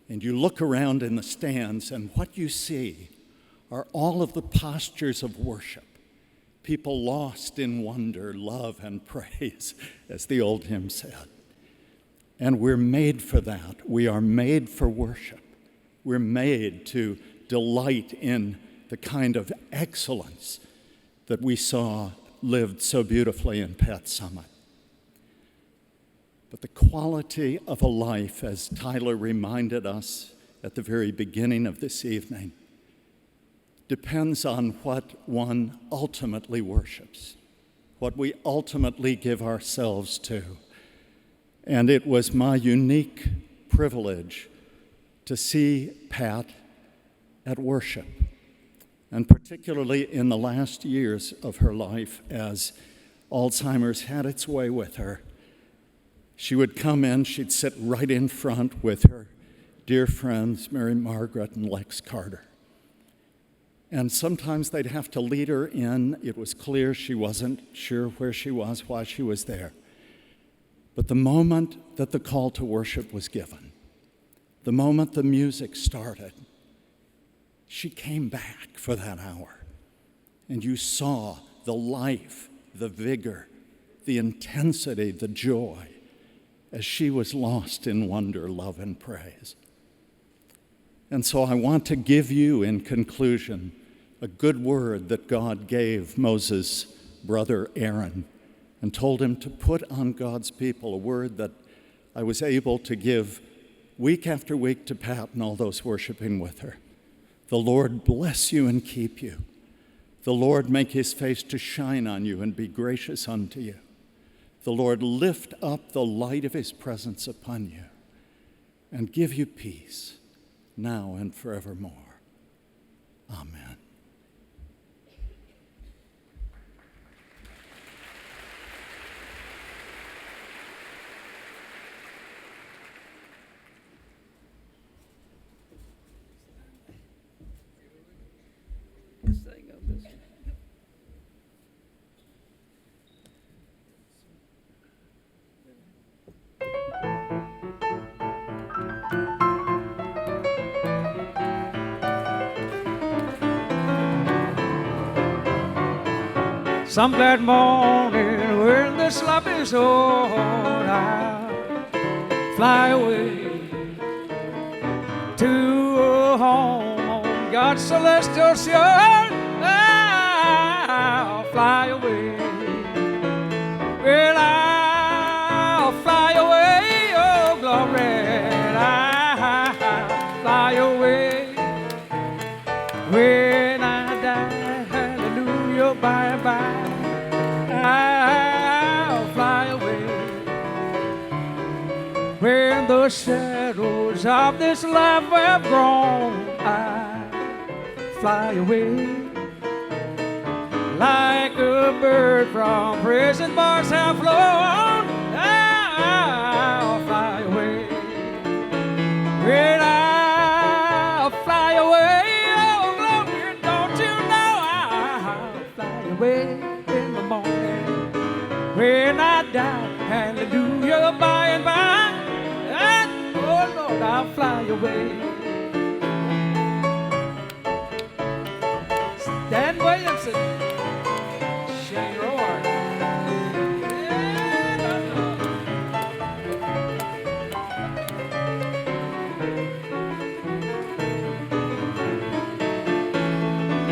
And you look around in the stands and what you see are all of the postures of worship, people lost in wonder, love, and praise, as the old hymn said. And we're made for that. We are made for worship. We're made to delight in the kind of excellence that we saw lived so beautifully in Head Summitt. But the quality of a life, as Tyler reminded us at the very beginning of this evening, depends on what one ultimately worships, what we ultimately give ourselves to. And it was my unique privilege to see Pat at worship, and particularly in the last years of her life as Alzheimer's had its way with her. She would come in, she'd sit right in front with her dear friends, Mary Margaret and Lex Carter. And sometimes they'd have to lead her in. It was clear she wasn't sure where she was, why she was there. But the moment that the call to worship was given, the moment the music started, she came back for that hour. And you saw the life, the vigor, the intensity, the joy, as she was lost in wonder, love, and praise. And so I want to give you, in conclusion, a good word that God gave Moses' brother Aaron and told him to put on God's people, a word that I was able to give week after week to Pat and all those worshiping with her. The Lord bless you and keep you. The Lord make his face to shine on you and be gracious unto you. The Lord lift up the light of his presence upon you and give you peace now and forevermore. Amen. Some glad morning when the slop is on, I'll fly away to a home on God's celestial shore. I'll fly away. Well, I'll fly away, oh glory. I'll fly away when I die. Hallelujah, bye-bye. I'll fly away when the shadows of this life have grown. I'll fly away like a bird from prison bars have flown. I'll fly away when I'll fly away. Oh, glory, don't you know I'll fly away in the morning. away. Stan Williamson, Shane Roar.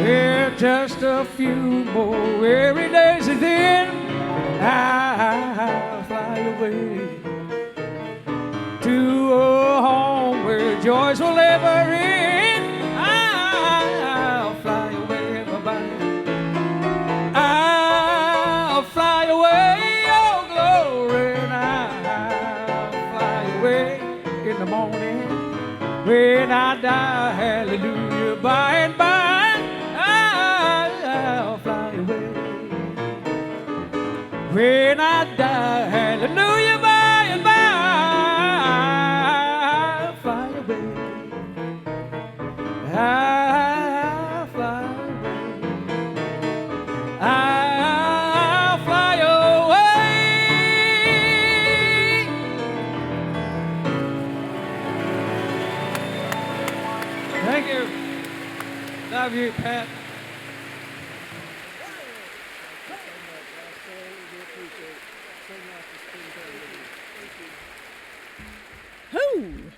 Yeah, just a few more weary days and then I'll fly away to a home where joys will ever end. I'll fly away, bye-bye. I'll fly away, oh glory, and I'll fly away in the morning when I die, hallelujah, by and by. I'll fly away when I die, hallelujah, by and by. I'll fly away. I'll fly away. I'll fly away. Thank you. Love you, Pat. Whoo!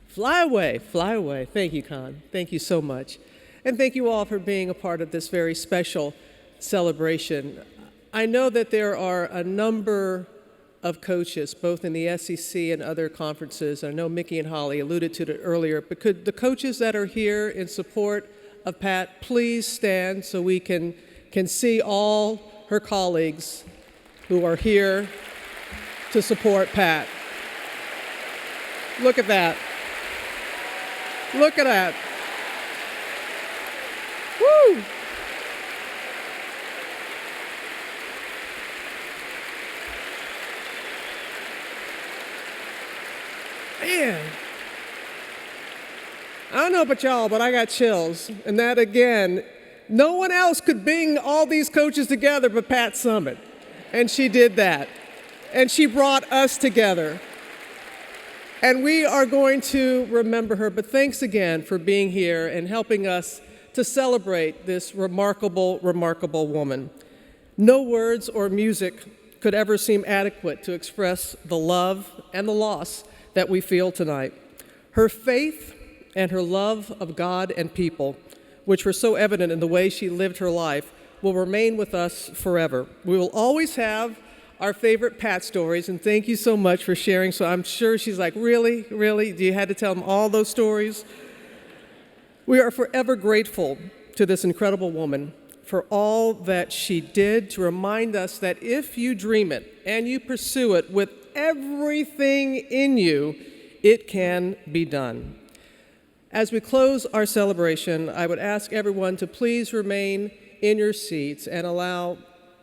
Fly away, fly away. Thank you, Con. Thank you so much. And thank you all for being a part of this very special celebration. I know that there are a number of coaches, both in the SEC and other conferences. I know Mickey and Holly alluded to it earlier, but could the coaches that are here in support of Pat please stand so we can see all her colleagues who are here to support Pat. Look at that. Look at that. Woo! Man. I don't know about y'all, but I got chills. And that, again, no one else could bring all these coaches together but Pat Summitt. And she did that. And she brought us together. And we are going to remember her, but thanks again for being here and helping us to celebrate this remarkable, remarkable woman. No words or music could ever seem adequate to express the love and the loss that we feel tonight. Her faith and her love of God and people, which were so evident in the way she lived her life, will remain with us forever. We will always have our favorite Pat stories, and thank you so much for sharing. So I'm sure she's like, really? Really? You had to tell them all those stories? We are forever grateful to this incredible woman for all that she did to remind us that if you dream it and you pursue it with everything in you, it can be done. As we close our celebration, I would ask everyone to please remain in your seats and allow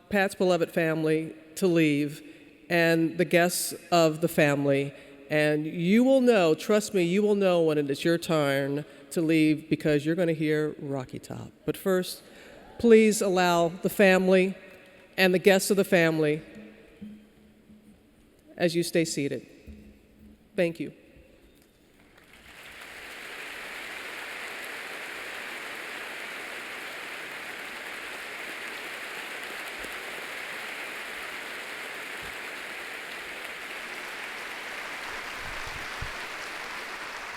Pat's beloved family to leave and the guests of the family. And you will know, trust me, you will know when it is your turn to leave because you're going to hear Rocky Top. But first, please allow the family and the guests of the family as you stay seated. Thank you.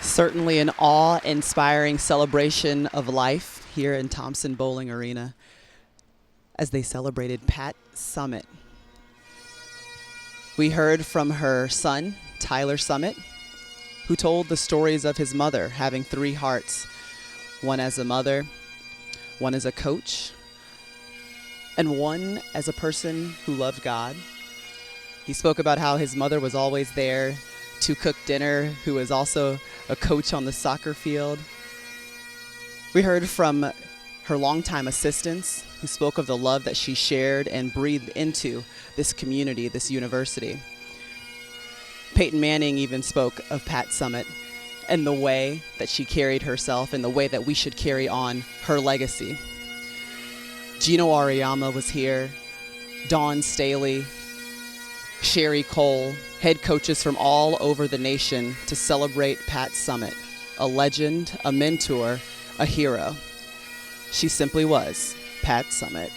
Certainly an awe-inspiring celebration of life here in Thompson-Boling Arena as they celebrated Pat Summitt. We heard from her son, Tyler Summitt, who told the stories of his mother having three hearts, one as a mother, one as a coach, and one as a person who loved God. He spoke about how his mother was always there to cook dinner, who was also a coach on the soccer field. We heard from her longtime assistants who spoke of the love that she shared and breathed into this community, this university. Peyton Manning even spoke of Pat Summitt and the way that she carried herself and the way that we should carry on her legacy. Gino Auriemma was here, Dawn Staley, Sherry Cole, head coaches from all over the nation to celebrate Pat Summitt, a legend, a mentor, a hero. She simply was Pat Summitt.